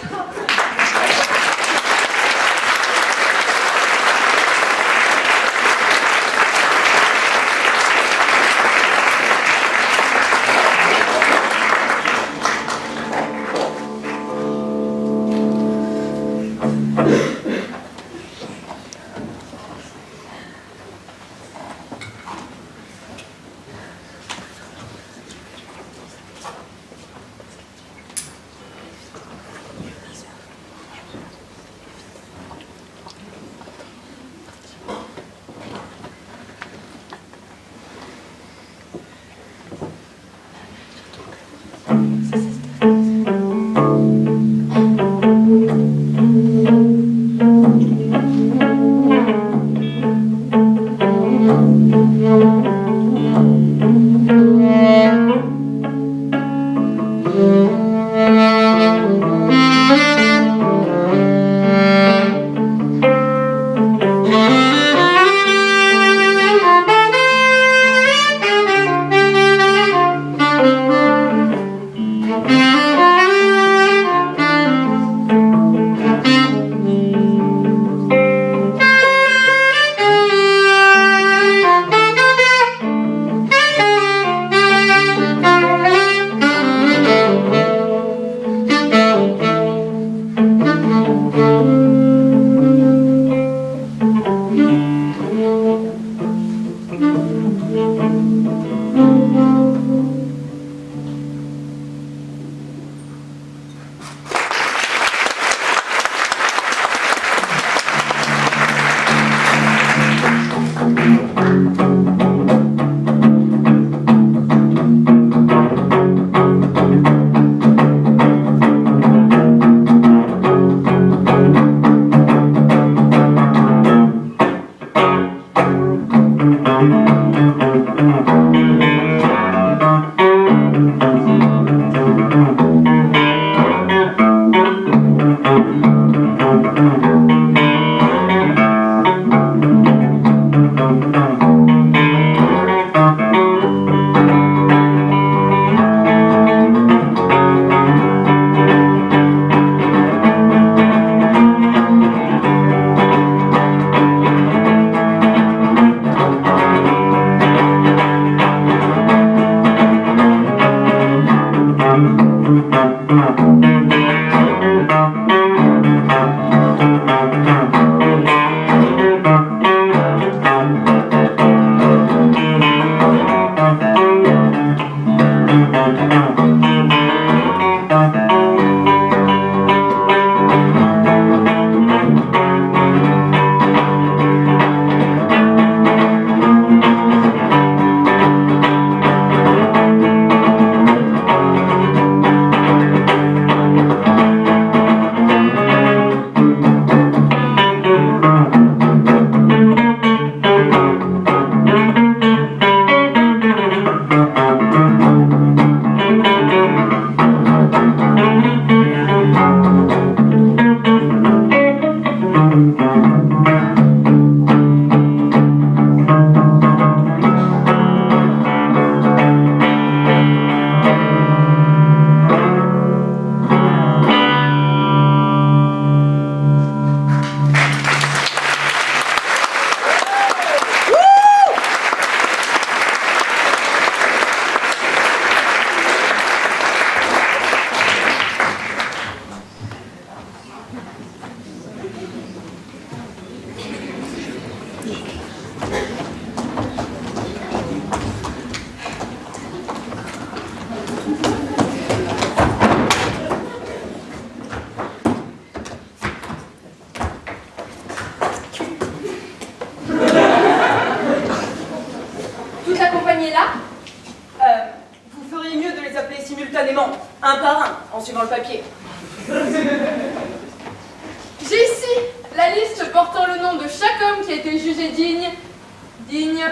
affiche portant le nom de chaque homme qui a été jugé digne,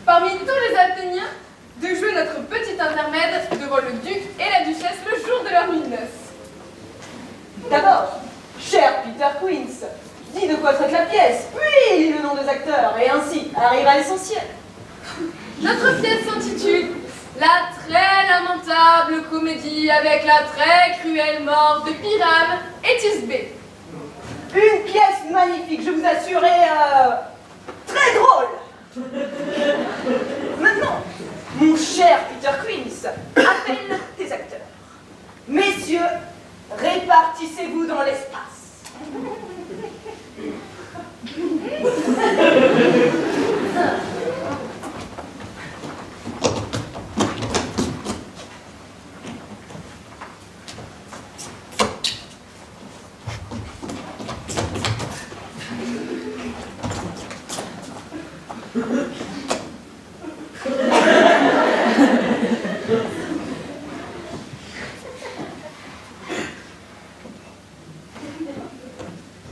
parmi tous les Athéniens, de jouer notre petit intermède devant le duc et la duchesse le jour de leur nuit de noces. D'abord, cher Peter Queens, dis de quoi traite la pièce, puis lis le nom des acteurs, et ainsi arrive à l'essentiel. Notre pièce s'intitule La très lamentable comédie avec la très cruelle mort de Pyrame et Thisbé. Une pièce magnifique, je vous assure, et très drôle. Maintenant, mon cher Peter Queens, appelle tes acteurs. Messieurs, répartissez-vous dans l'espace.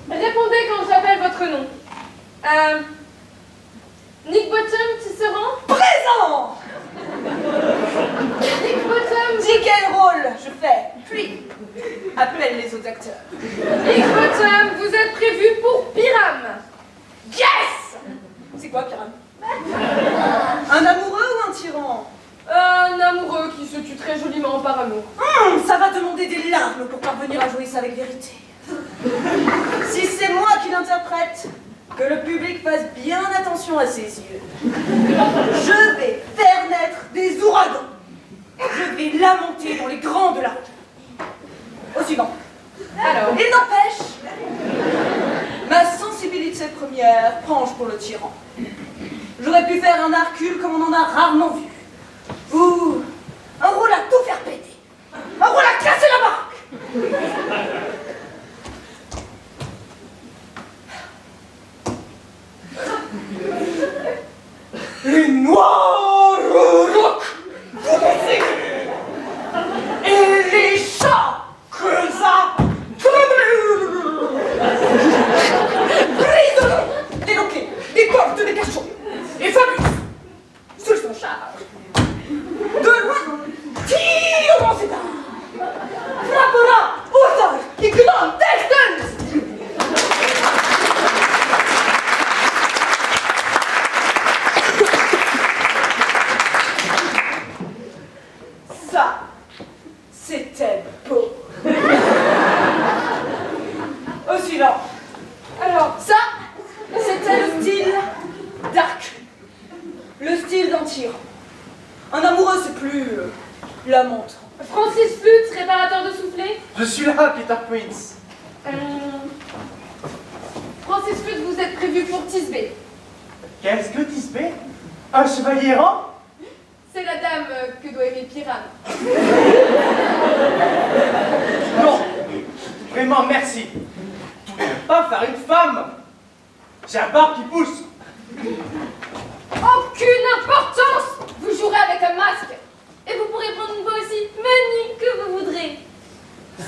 Répondez quand j'appelle votre nom. Nick Bottom, Tisserand? Présent. Nick Bottom. Dis quel rôle je fais, puis appelle les autres acteurs. Nick Bottom, vous êtes prévu pour Pyrame. Yes. C'est quoi Pyrame? Un amoureux ou un tyran? Un amoureux qui se tue très joliment par amour. Ça va demander des larmes pour parvenir à jouer ça avec vérité. Si c'est moi qui l'interprète, que le public fasse bien attention à ses yeux. Je vais faire naître des ouragans. Je vais lamenter dans les grands de la rue. Au suivant. Alors, il n'empêche, ma sensibilité première penche pour le tyran. J'aurais pu faire un Hercule comme on en a rarement vu. Ou un rôle à tout faire péter. Un rôle à casser la baraque. Les noirs rocs et les chats creusat grisonnants, déloqués, des portes, des cachons, et Fabius, sur son char, de loin, tire dans ses armes, frappera au sol et grande distance. Ça, c'était beau. Au suivant. Alors, ça, c'était le style d'Hercule. Le style d'un tyran. Un amoureux, c'est plus lamentant. Francis Flûte, réparateur de soufflets. Je suis là, Peter Queens. Francis Flûte, vous êtes prévu pour Thisbé. Qu'est-ce que Thisbé? Un chevalier errant? C'est la dame que doit aimer Pyrame. Non, vraiment merci. Tu ne peux pas faire une femme. J'ai un barbe qui pousse. Aucune importance. Vous jouerez avec un masque. Et vous pourrez prendre une voix aussi magnifique que vous voudrez.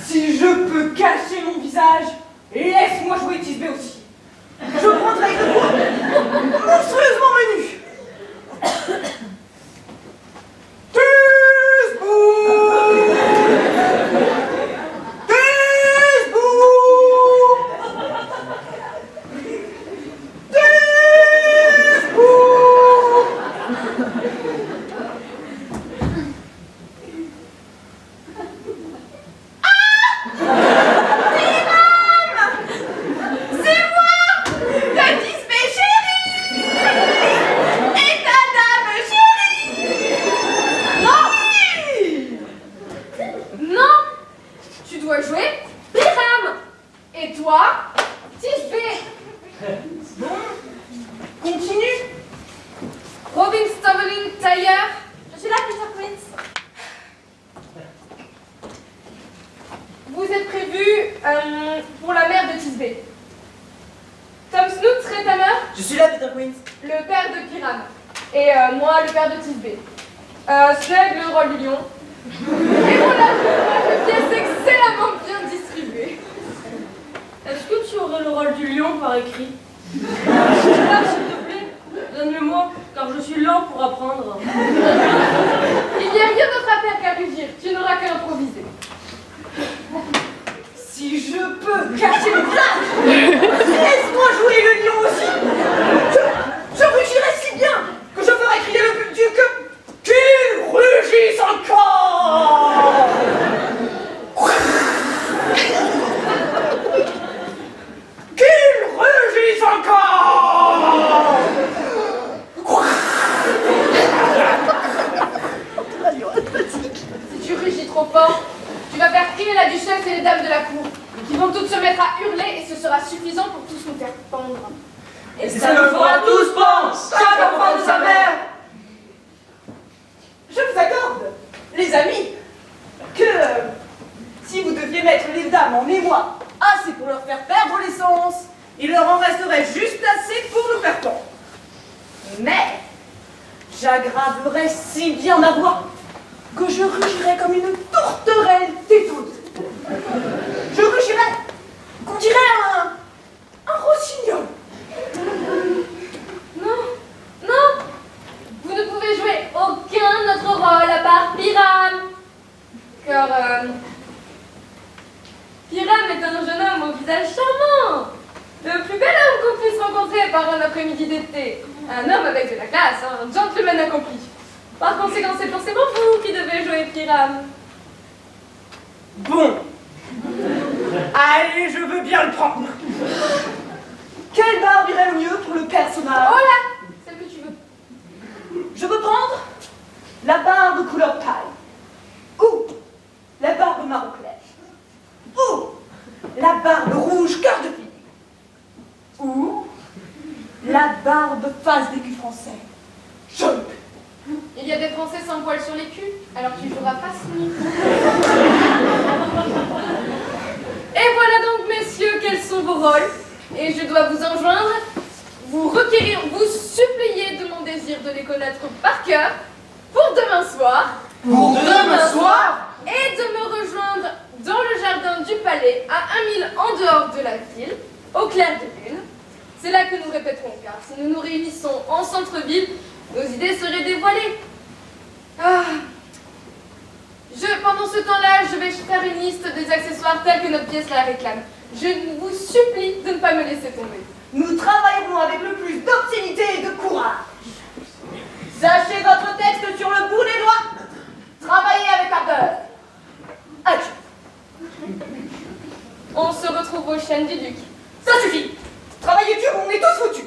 Si je peux cacher mon visage, laisse-moi jouer Thisbé aussi. Je prendrai une voix monstrueusement menue. pour la mère de Thisbé. Tom Snoot serait ta mère? Je suis là, Peter Queens. Le père de Pyrame. Et moi, le père de Thisbé. Slug, le rôle du lion. Et voilà, une pièce excellemment bien distribuée. Est-ce que tu aurais le rôle du lion par écrit. S'il te plaît, donne-le-moi, car je suis lent pour apprendre. Il n'y a rien d'autre à faire qu'à rugir. Tu n'auras qu'à improviser. Si je peux cacher le visage, laisse-moi jouer le lion aussi. Je rugirai si bien que je ferai crier le duc qu'il rugisse encore. Qu'il rugisse encore. Si tu rugis trop fort, tu vas faire crier la duchesse et les dames de la cour, qui vont toutes se mettre à hurler et ce sera suffisant pour tous nous faire pendre. Et ça nous fera tous pendre, chaque enfant de sa mère. Je vous accorde, les amis, que si vous deviez mettre les dames en émoi assez pour leur faire perdre l'essence, il leur en resterait juste assez pour nous faire pendre. Mais j'aggraverais si bien ma voix que je rugirais comme une tourterelle tétouze. Je rugirais qu'on dirait un rossignol. Non, non, vous ne pouvez jouer aucun autre rôle à part Pyram. Car Pyram est un jeune homme au visage charmant. Le plus bel homme qu'on puisse rencontrer par un après-midi d'été. Un homme avec de la classe, un gentleman accompli. Par conséquent, c'est forcément vous qui devez jouer Pyram. Bon. Allez, je veux bien le prendre. Quelle barbe irait le mieux pour le personnage? Oh là, celle que tu veux. Je veux prendre la barbe couleur paille, ou la barbe marron clair, ou la barbe rouge cœur de fille, ou la barbe face d'écu français, jaune. Il y a des Français sans poils sur les culs, alors tu joueras face nu. Et voilà donc, messieurs, quels sont vos rôles. Et je dois vous enjoindre, vous requérir, vous supplier de mon désir de les connaître par cœur pour demain soir. Pour demain soir? Et de me rejoindre dans le jardin du palais, à 1 mille en dehors de la ville, au clair de lune. C'est là que nous répéterons, car si nous nous réunissons en centre-ville, nos idées seraient dévoilées. Pendant ce temps-là, je vais faire une liste des accessoires tels que notre pièce la réclame. Je vous supplie de ne pas me laisser tomber. Nous travaillerons avec le plus d'obscénité et de courage. Sachez votre texte sur le bout des doigts. Travaillez avec ardeur. Adieu. On se retrouve aux chaînes du duc. Ça suffit. Travaillez dur, on est tous foutus.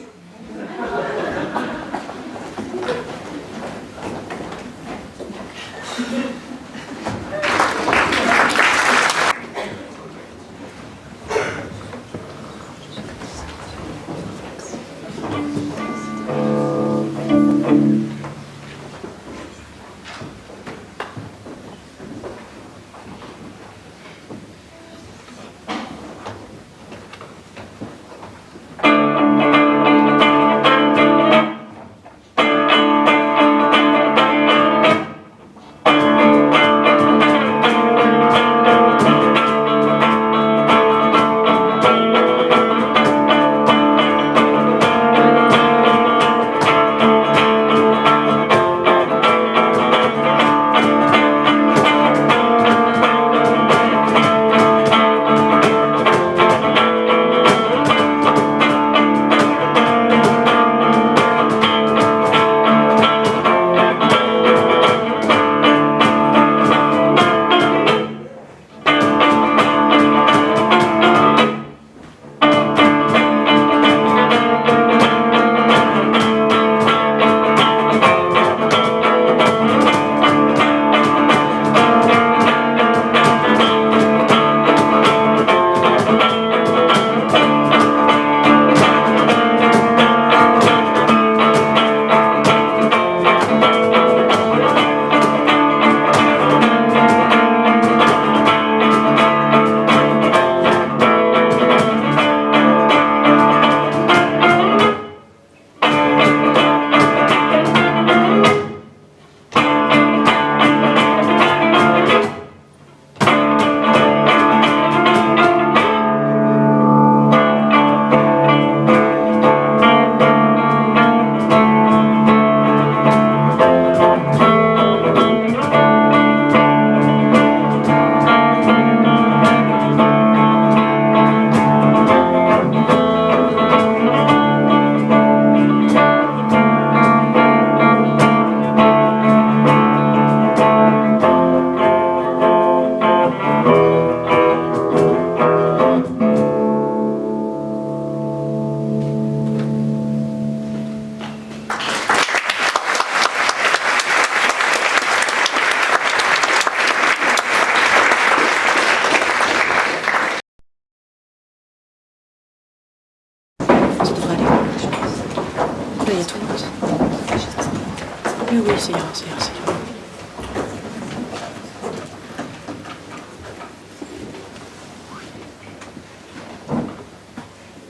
Oui, c'est ira.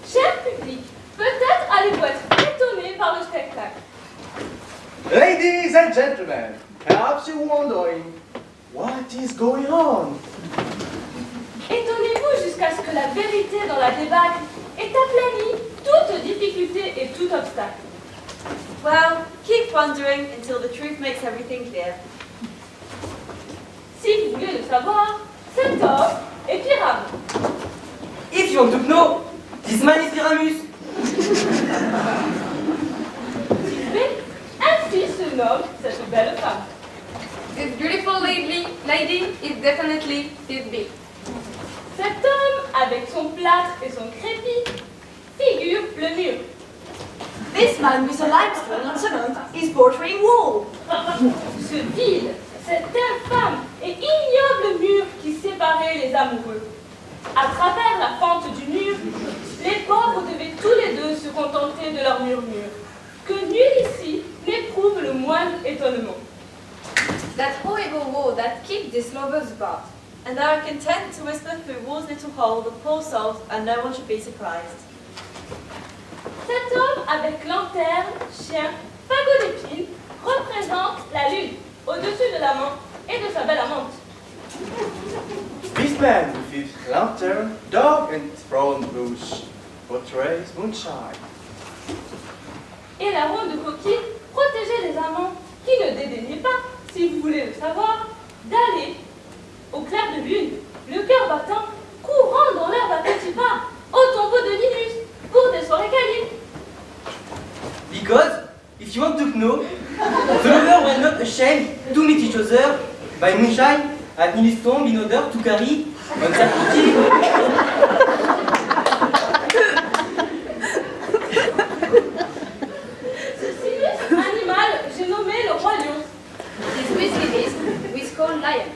Cher public, peut-être allez-vous être étonné par le spectacle. Ladies and gentlemen, perhaps you're wondering what is going on. Étonnez-vous jusqu'à ce que la vérité dans la débâcle ait aplani toute difficulté et tout obstacle. Well, keep wondering until the truth makes everything clear. Si vous voulez le savoir, cet homme est Pyram. If you want to know, this man is Pyramus. Mais ainsi se nomme cette belle femme. This beautiful lady is definitely Thisbe. Cet homme, avec son plâtre et son crépi, figure le mur. This man with a limestone on cement is portraying wall. Ce vide, cet infâme et ignoble mur qui séparait les amoureux. À travers la fente du mur, les pauvres devaient tous les deux se contenter de leur murmure, que nul ici n'éprouve le moindre étonnement. That horrible wall that keeps these lovers apart. And they are content to whisper through wall's little hole the poor souls, and no one should be surprised. Cet homme avec lanterne, chien, fagot d'épines représente la lune au-dessus de l'amant et de sa belle amante. This man with his lantern, dog and thorn bush portrays moonshine. Et la ronde de coquille protégeait les amants qui ne dédaignaient pas, si vous voulez le savoir, d'aller au clair de lune, le cœur battant, courant dans l'herbe à petits pas, au tombeau de Ninus, pour des soirées câlines. Because, if you want to know, the lovers were not ashamed to meet each other by moonshine at Nilus tomb in order to carry on their kitty. Ce sinistre animal, j'ai nommé le roi lion. This grizzly beast we call lion.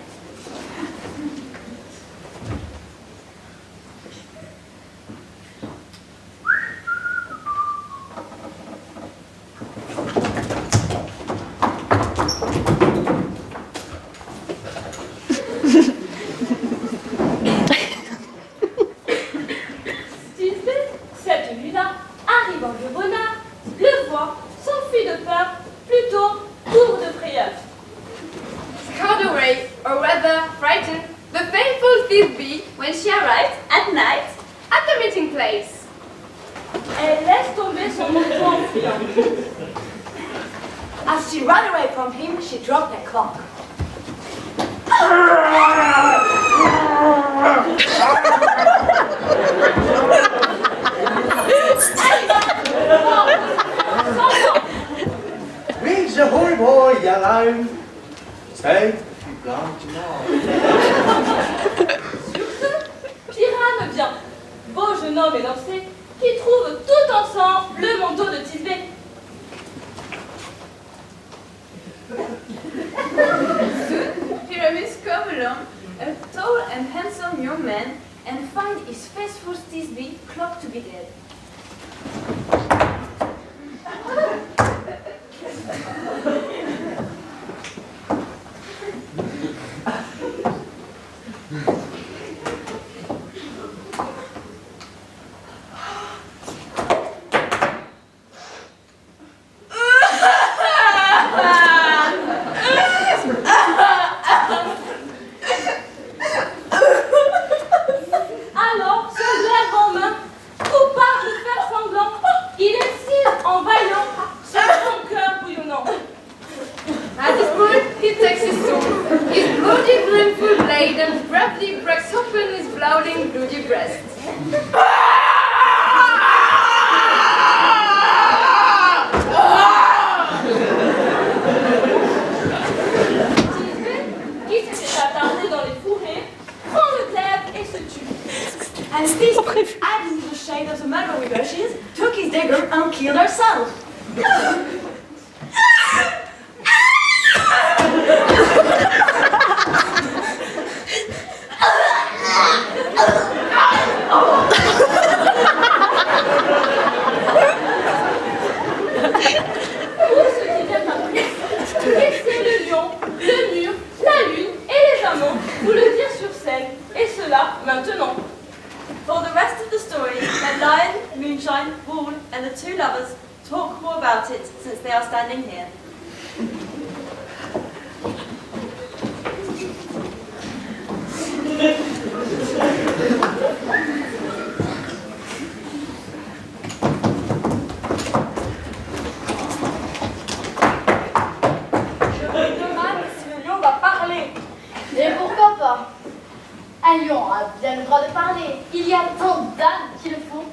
Cette nuit-là, arrivant de renard, le voit, s'enfuit de peur, plutôt court de frayeur. Scared away, or rather frightened, the faithful Thisbe when she arrived at night at the meeting place. Elle laisse tomber son manteau en fuyant. As she ran away from him, she dropped her cloak. Reach the whole boy alone. Stay if you blind tomorrow. Sur ce, Pyram vient, beau jeune homme élancé, qui trouve tout ensemble le manteau de Thisbe. Pyramus come along, a tall and handsome young man, and find his faithful Thisbe clocked to be dead. Alors, son glaive en main, coupable de fer sanglant, il incise en vaillant sur son cœur bouillonnant. At this point, he takes his sword, his bloody brimful blade, and bravely breaks open his bloody bloody breast. Qui s'était attardé dans les fourrés, prend le glaive et se tue. And Thisbe, adding to the shade of the mulberry bushes, took his dagger and killed herself. Tout ce qui vient après the story, and Lion, Moonshine, Wall, and the two lovers talk more about it since they are standing here. Je me demande si le lion va parler. Et pourquoi pas? Un lion a bien le droit de parler. Il y a tant d'ânes qui le font.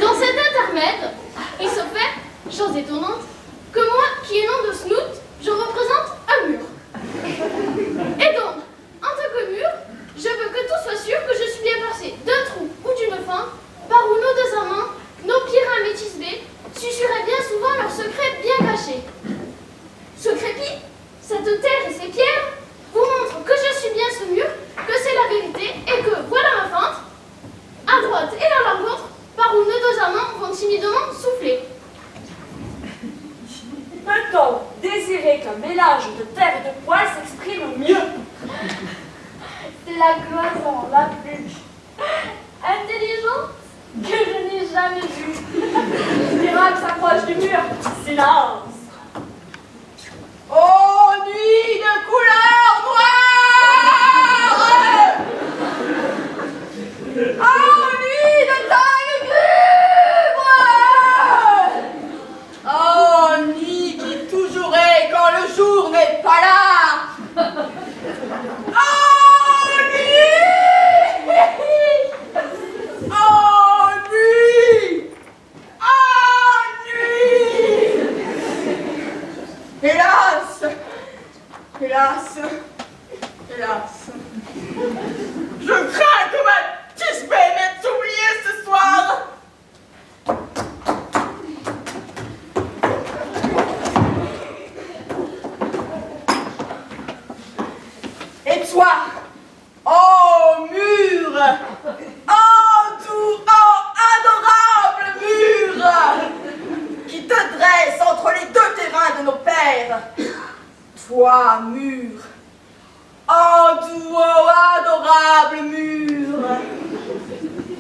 Dans cet intermède, il se fait, chose étonnante, que moi, qui ai nom de Snout, je représente un mur. Et donc, en tant que mur, je veux que tout soit sûr que je suis bien percé d'un trou ou d'une fente, par où nos deux amants, nos pirains métisbés, susurraient bien souvent leurs secrets bien cachés. Ce crépi, cette terre et ces pierres, vous montrent que je suis bien ce mur, que c'est la vérité, et que voilà ma fente, à droite et à l'encontre, par où nos deux amants vont timidement souffler. Peut-on désirer qu'un mélange de terre et de poils s'exprime mieux? C'est la cloison la plus intelligente que je n'ai jamais vue. Miracle s'approche du mur. Silence. Oh, nuit de couleur noire! Oh, nuit de taille glubre! Oh, nuit qui toujours est quand le jour n'est pas là! Oh, nuit! Oh, nuit! Oh, nuit! Hélas! Hélas! Hélas! Je crains que ma Tisbé m'ait oublié ce soir! Et toi, oh mur! Oh doux, oh adorable mur! Qui te dresse entre les deux terrains de nos pères! Toi, mur! Oh doux, oh adorable mur!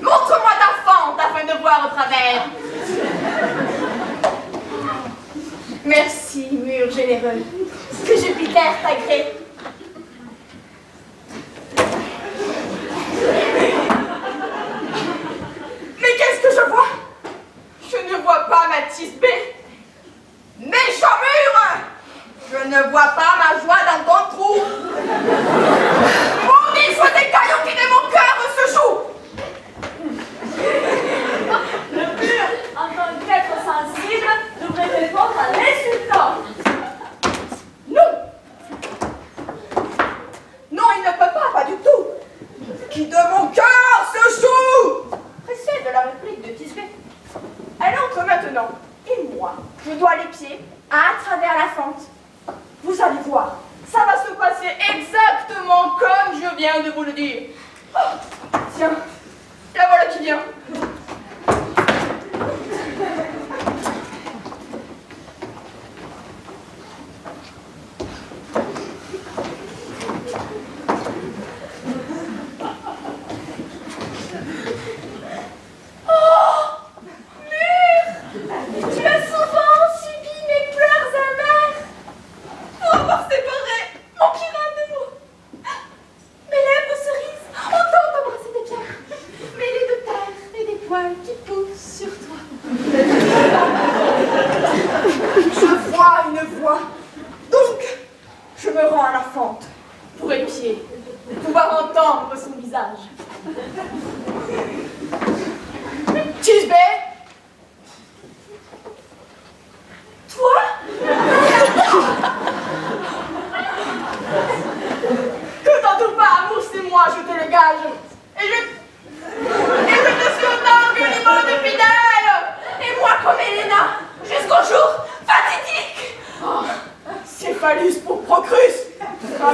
Montre-moi ta fente afin de voir au travers! Merci, mur généreux, que Jupiter t'agrée! Mais qu'est-ce que je vois? Je ne vois pas ma Tisbé. Méchant mur! Je ne vois pas ma joie dans ton trou. Maudit soit des cailloux qui de mon cœur se jouent. Le mur, en tant qu'être sensible, devrait répondre à l'insultant. Non! Non, il ne peut pas du tout. Qui de mon cœur se joue. Pressée de la réplique de Tisbé, elle entre maintenant. Et moi, je dois l'épier à travers la fente. Vous allez voir, ça va se passer exactement comme je viens de vous le dire. Oh, tiens, la voilà qui vient. Tu as souvent subi mes pleurs amers pour avoir séparé mon pirate de nous. Mes lèvres cerises ont tant embrassé des pierres, mêlées de terre et des poils qui poussent sur toi. Je vois une voix, donc je me rends à la fente pour épier, pouvoir entendre son visage. Tisbé? Toi? Que t'en doute pas, amour, c'est moi, je te le gage. Et je te suis autant que l'immonde fidèle. Et moi comme Helena, jusqu'au jour fatidique. Oh, Céphalus pour Procrus. Oh,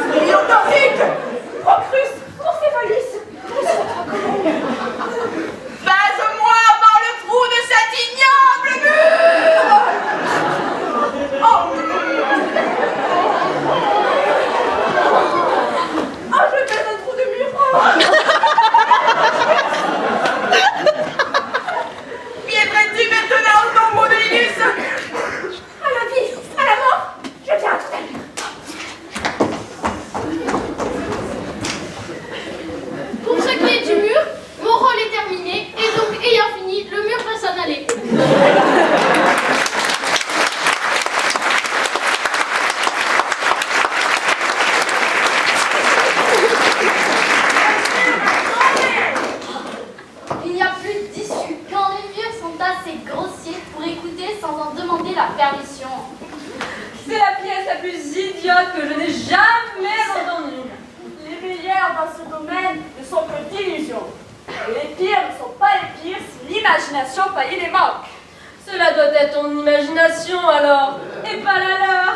peut-être ton imagination alors, et pas la leur.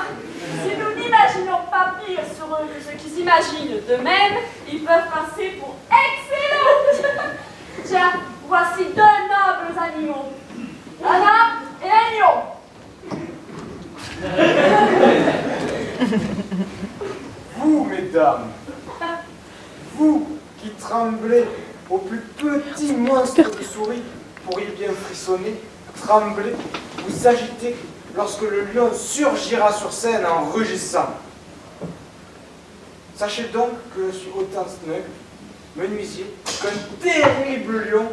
Si nous n'imaginons pas pire sur eux que ceux qui s'imaginent d'eux-mêmes, ils peuvent passer pour excellents. Tiens, voici deux nobles animaux, un âne et un lion. Vous, mesdames, vous qui tremblez au plus petit monstre de souris, pourriez bien frissonner, trembler, vous agiter lorsque le lion surgira sur scène en rugissant. Sachez donc que je suis autant snug, menuisier, qu'un terrible lion,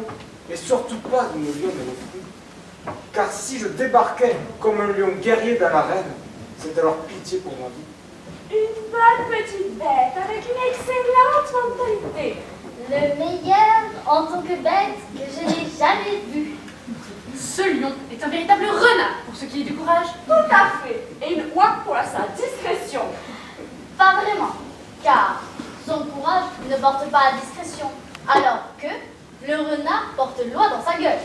et surtout pas une lionne au fruit. Car si je débarquais comme un lion guerrier dans l'arène, c'est alors pitié pour ma vie. Une bonne petite bête avec une excellente mentalité. Le meilleur en tant que bête que je n'ai jamais vu. Ce lion est un véritable renard pour ce qui est du courage. Tout à fait. Et une ouate pour sa discrétion. Pas vraiment, car son courage ne porte pas à discrétion, alors que le renard porte loi dans sa gueule.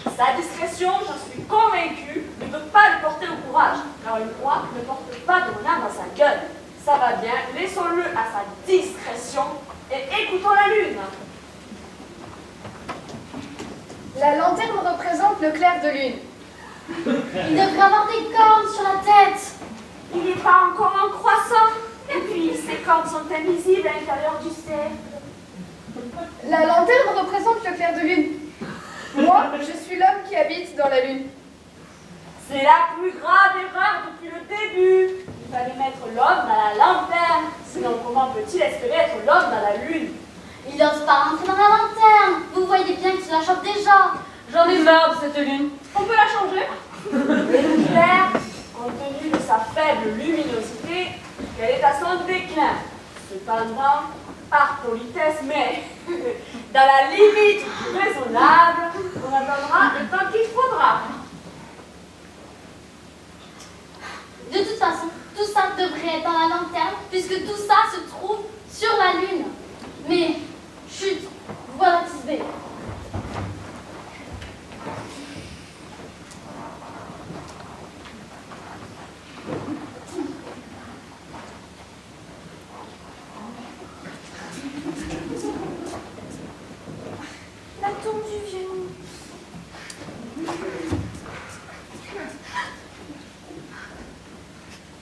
Sa discrétion, j'en suis convaincue, ne peut pas le porter au courage, car une oie ne porte pas de renard dans sa gueule. Ça va bien, laissons-le à sa discrétion et écoutons la lune. La lanterne représente le clair de lune. Il devrait avoir des cornes sur la tête. Il n'est pas encore en croissant, et puis ses cornes sont invisibles à l'intérieur du cercle. La lanterne représente le clair de lune. Moi, je suis l'homme qui habite dans la lune. C'est la plus grave erreur depuis le début. Il fallait mettre l'homme dans la lanterne. Sinon, comment peut-il espérer être l'homme dans la lune? Il n'ose pas rentrer dans la lanterne. Vous voyez bien que tu la chopes déjà. J'en ai marre de cette lune. On peut la changer. L'univers, compte tenu de sa faible luminosité, qu'elle est à son déclin. Cependant, par politesse, mais dans la limite raisonnable, on attendra le temps qu'il faudra. De toute façon, tout ça devrait être dans la lanterne, puisque tout ça se trouve sur la lune. Mais, chut, voilà Tisbé. La tombe du vieux.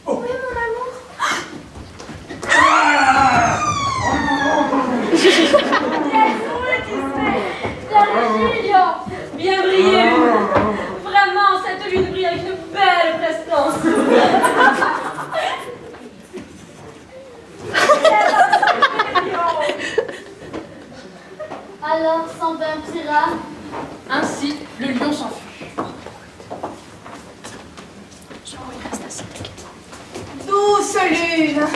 Oh. Oui, mon amour. Bien brillé. Vraiment, cette lune brille avec une belle prestance. Alors, sans vampira. Ainsi, le lion s'enfuit. Douce lune,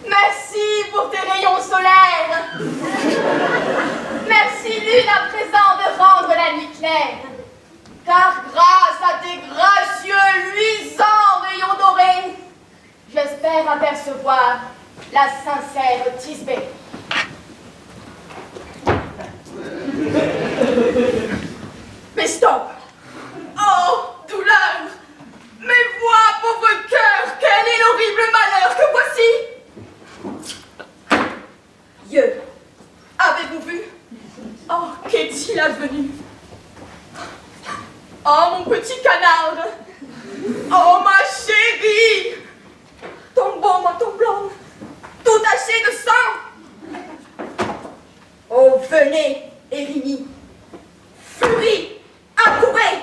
merci pour tes rayons solaires. Merci lune à présent de rendre la nuit claire. Car grâce à tes gracieux luisants rayons dorés, j'espère apercevoir la sincère Tisbé. Mais stop! Oh, douleur! Mais vois, pauvre cœur, quel est l'horrible malheur que voici! Dieu, avez-vous vu? Oh, qu'est-il advenu? Oh, mon petit canard! Oh, ma chérie! Tombons, ma tomblonne, tout taché de sang! Oh, venez, Érigny! Furie, accourez!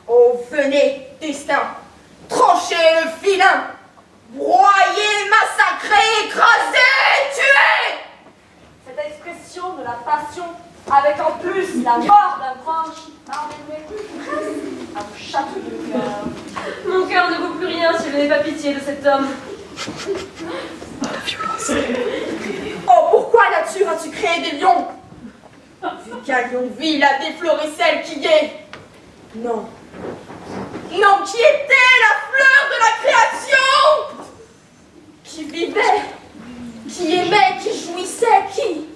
Oh, venez, destin! Tranchez le filin! Broyez, massacrez, écrasez, tuez! Cette expression de la passion, avec en plus la mort d'un proche, emmènerait presque à vous chatouiller le cœur. Mon cœur ne vaut plus rien si je n'ai pas pitié de cet homme. Oh, pourquoi nature as-tu créé des lions? Vu qu'un lion vil a défloré celle qui est. Non. Non, qui était la fleur de la création! Qui vivait, qui aimait, qui jouissait, qui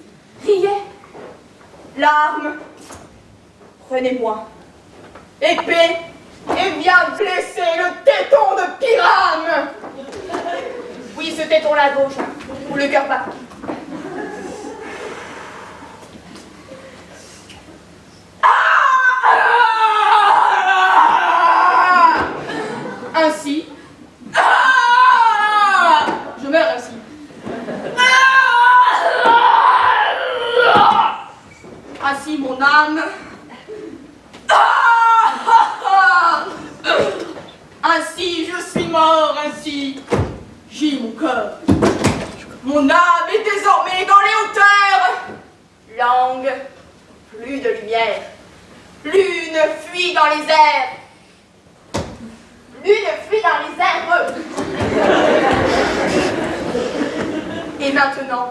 riait. Larmes, prenez-moi. Épée, et vient blesser le téton de Pyrame. Oui, ce téton-là à gauche, où le cœur bat. Ainsi, je meurs ainsi. Ainsi mon âme. Ainsi je suis mort, ainsi gît mon cœur. Mon âme est désormais dans les hauteurs. Langue, plus de lumière. Lune fuit dans les airs. Lune fuit dans les airs. Et maintenant,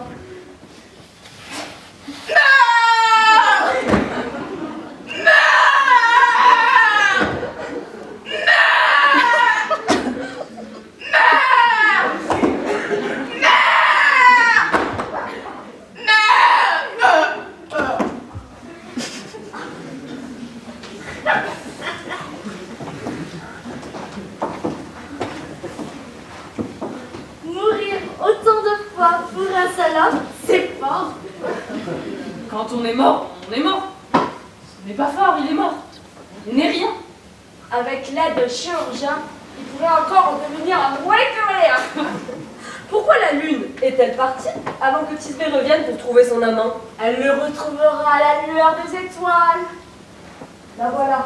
meurs! Meurs! Mourir autant de fois pour un seul homme, c'est fort. Quand on est mort, on est mort. Ce n'est pas fort, il est mort. Il n'est rien. Avec l'aide de chirurgien, il pourrait encore en devenir un moins que rien. Pourquoi la lune est-elle partie avant que Tisbé revienne pour trouver son amant? Elle le retrouvera à la lueur des étoiles. La voilà.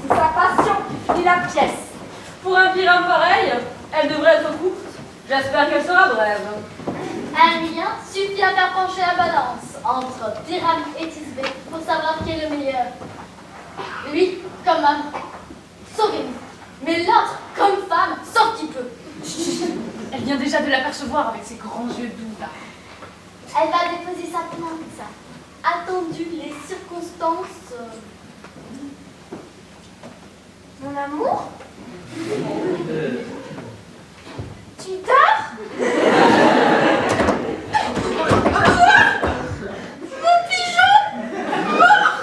C'est sa passion qui finit la pièce. Pour un Pyrame pareil, elle devrait être courte. J'espère qu'elle sera brève. Un lien suffit à faire pencher la balance entre Pyrame et Tisbé pour savoir qui est le meilleur. Lui, comme homme, sauvez-nous. Mais l'autre, comme femme, sauf qui peut. Elle vient déjà de l'apercevoir avec ses grands yeux doux là. Elle va déposer sa plainte. Attendu les circonstances. Mon amour? Tu dors? Mon pigeon? Mort!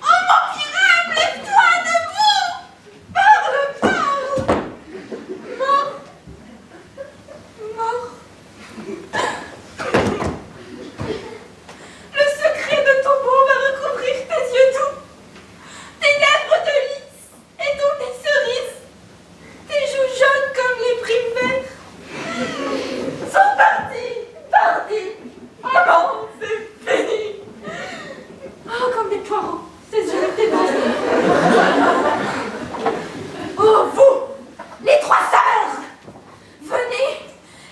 Oh mon Pyrame, lève-toi debout! Parle, parle! Mort! Mort! Le secret de ton beau va recouvrir tes yeux doux, tes lèvres de lys et donc des cerises, tes joues jaunes comme les primes verts. Sont partis, partis. Oh non, c'est fini. Oh, comme des poireaux, ces yeux étaient bons. Oh, vous, les trois sœurs, venez,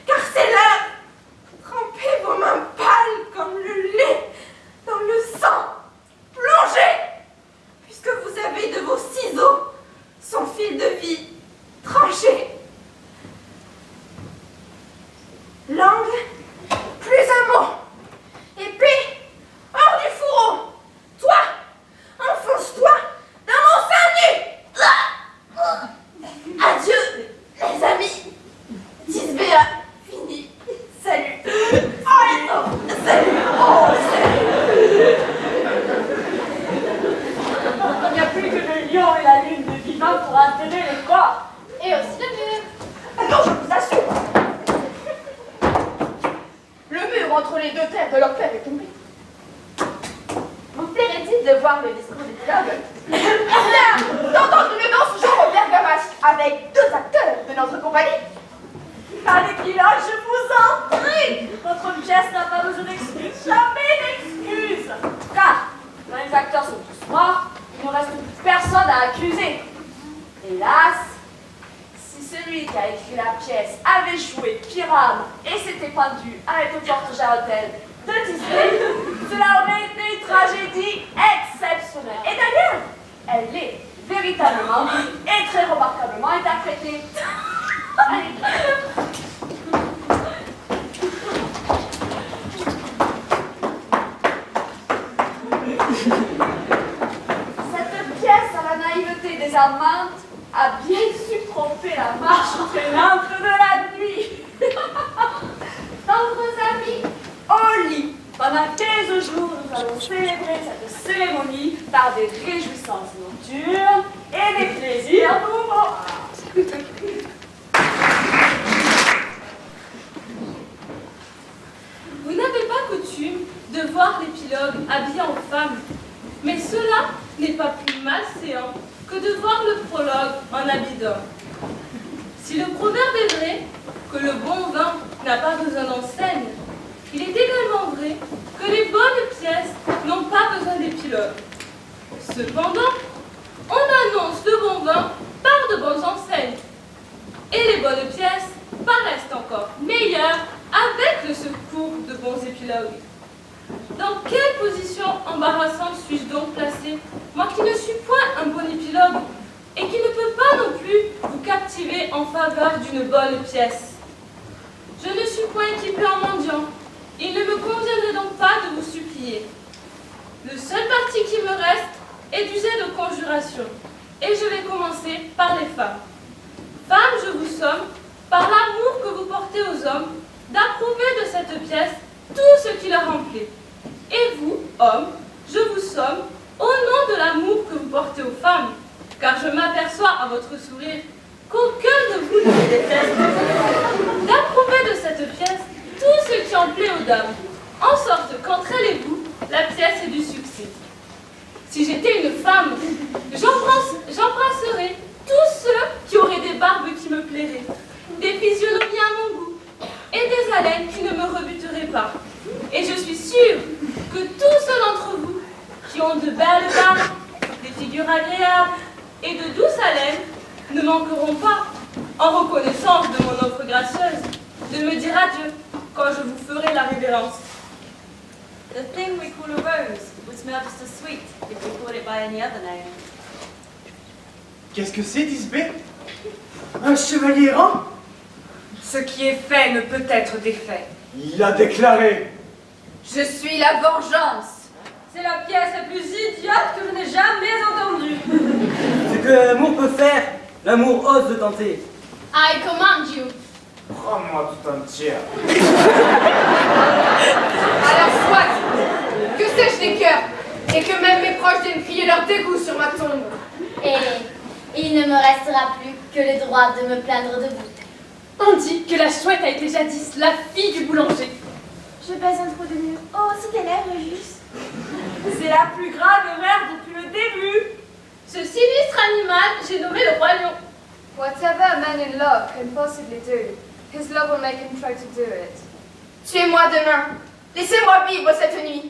car c'est l'heure. Trempez vos mains pâles comme le lait dans le sang. Plongez, puisque vous avez de vos ciseaux son fil de vie tranché. Langue, plus un mot. Épée, hors du fourreau. Toi, enfonce-toi dans mon sein nu. Adieu, les amis. Tisbé a fini. Salut. Oh non, salut. Oh, salut. Il n'y a plus que le lion et la lune de vivant pour enterrer le corps. Et aussi le mur. Non, je vous assure. Le mur entre les deux terres de leur père est tombé. Vous plairait-il de voir le discours des dialogues? Bien, d'entendre une danse jour au Bergamasque avec deux acteurs de notre compagnie. Allez, Pilote, je vous en prie. Votre pièce n'a pas besoin d'excuses, jamais d'excuses. Car, quand les acteurs sont tous morts, il ne reste plus personne à accuser. Hélas, si celui qui a écrit la pièce avait joué Pyrame et s'était pendu avec le porte-jarretel de Tisbé, cela aurait été une tragédie exceptionnelle. Et d'ailleurs, elle l'est véritablement et très remarquablement interprétée. Cette pièce à la naïveté des amantes a bien su tromper la marche traînante de la nuit. Tendres amis, au lit, pendant 15 jours, nous allons célébrer cette cérémonie par des réjouissances nocturnes et des plaisirs nouveaux. Vous n'avez pas coutume de voir l'épilogue habillé en femme, mais cela n'est pas plus malséant que de voir le prologue en habit d'homme. Si le proverbe est vrai que le bon vin n'a pas besoin d'enseigne, il est également vrai que les bonnes pièces n'ont pas besoin d'épilogue. Cependant, on annonce le bon vin par de bonnes enseignes, et les bonnes pièces paraissent encore meilleures avec le secours de bons épilogues. Dans quelle position embarrassante suis-je donc placée, moi qui ne suis point un bon épilogue, et qui ne peut pas non plus vous captiver en faveur d'une bonne pièce? Je ne suis point équipée en mendiant. Il ne me conviendrait donc pas de vous supplier. Le seul parti qui me reste est d'user de conjuration, et je vais commencer par les femmes. Femmes, je vous somme, par l'amour que vous portez aux hommes, d'approuver de cette pièce tout ce qui leur en plaît. Et vous, hommes, je vous somme, au nom de l'amour que vous portez aux femmes, car je m'aperçois à votre sourire qu'aucun de vous ne les déteste, d'approuver de cette pièce tout ce qui en plaît aux dames, en sorte qu'entre elles et vous, la pièce est du succès. Si j'étais une femme, j'embrasserais tous ceux qui auraient des barbes qui me plairaient, des physionomies à mon goût, et des haleines qui ne me rebuteraient pas. Et je suis sûre que tous ceux d'entre vous qui ont de belles barbes, des figures agréables et de douces haleines ne manqueront pas, en reconnaissance de mon offre gracieuse, de me dire adieu quand je vous ferai la révérence. The thing we call a rose would smell just as sweet if we called it by any other name. Qu'est-ce que c'est, Disbé? Un chevalier errant? Ce qui est fait ne peut être défait. Il a déclaré. Je suis la vengeance. C'est la pièce la plus idiote que je n'ai jamais entendue. Ce que l'amour peut faire, l'amour ose le tenter. I command you. Prends-moi tout entière. Alors soit que sais-je des cœurs, et que même mes proches viennent crier leur dégoût sur ma tombe. Et il ne me restera plus que le droit de me plaindre de vous. On dit que la chouette a été jadis la fille du boulanger. Je pèse un trou de mur. Oh, c'est tes lèvres, juste. C'est la plus grave erreur depuis le début. Ce sinistre animal, j'ai nommé le roi lion. Whatever a man in love can possibly do, his love will make him try to do it. Tuez-moi demain. Laissez-moi vivre cette nuit.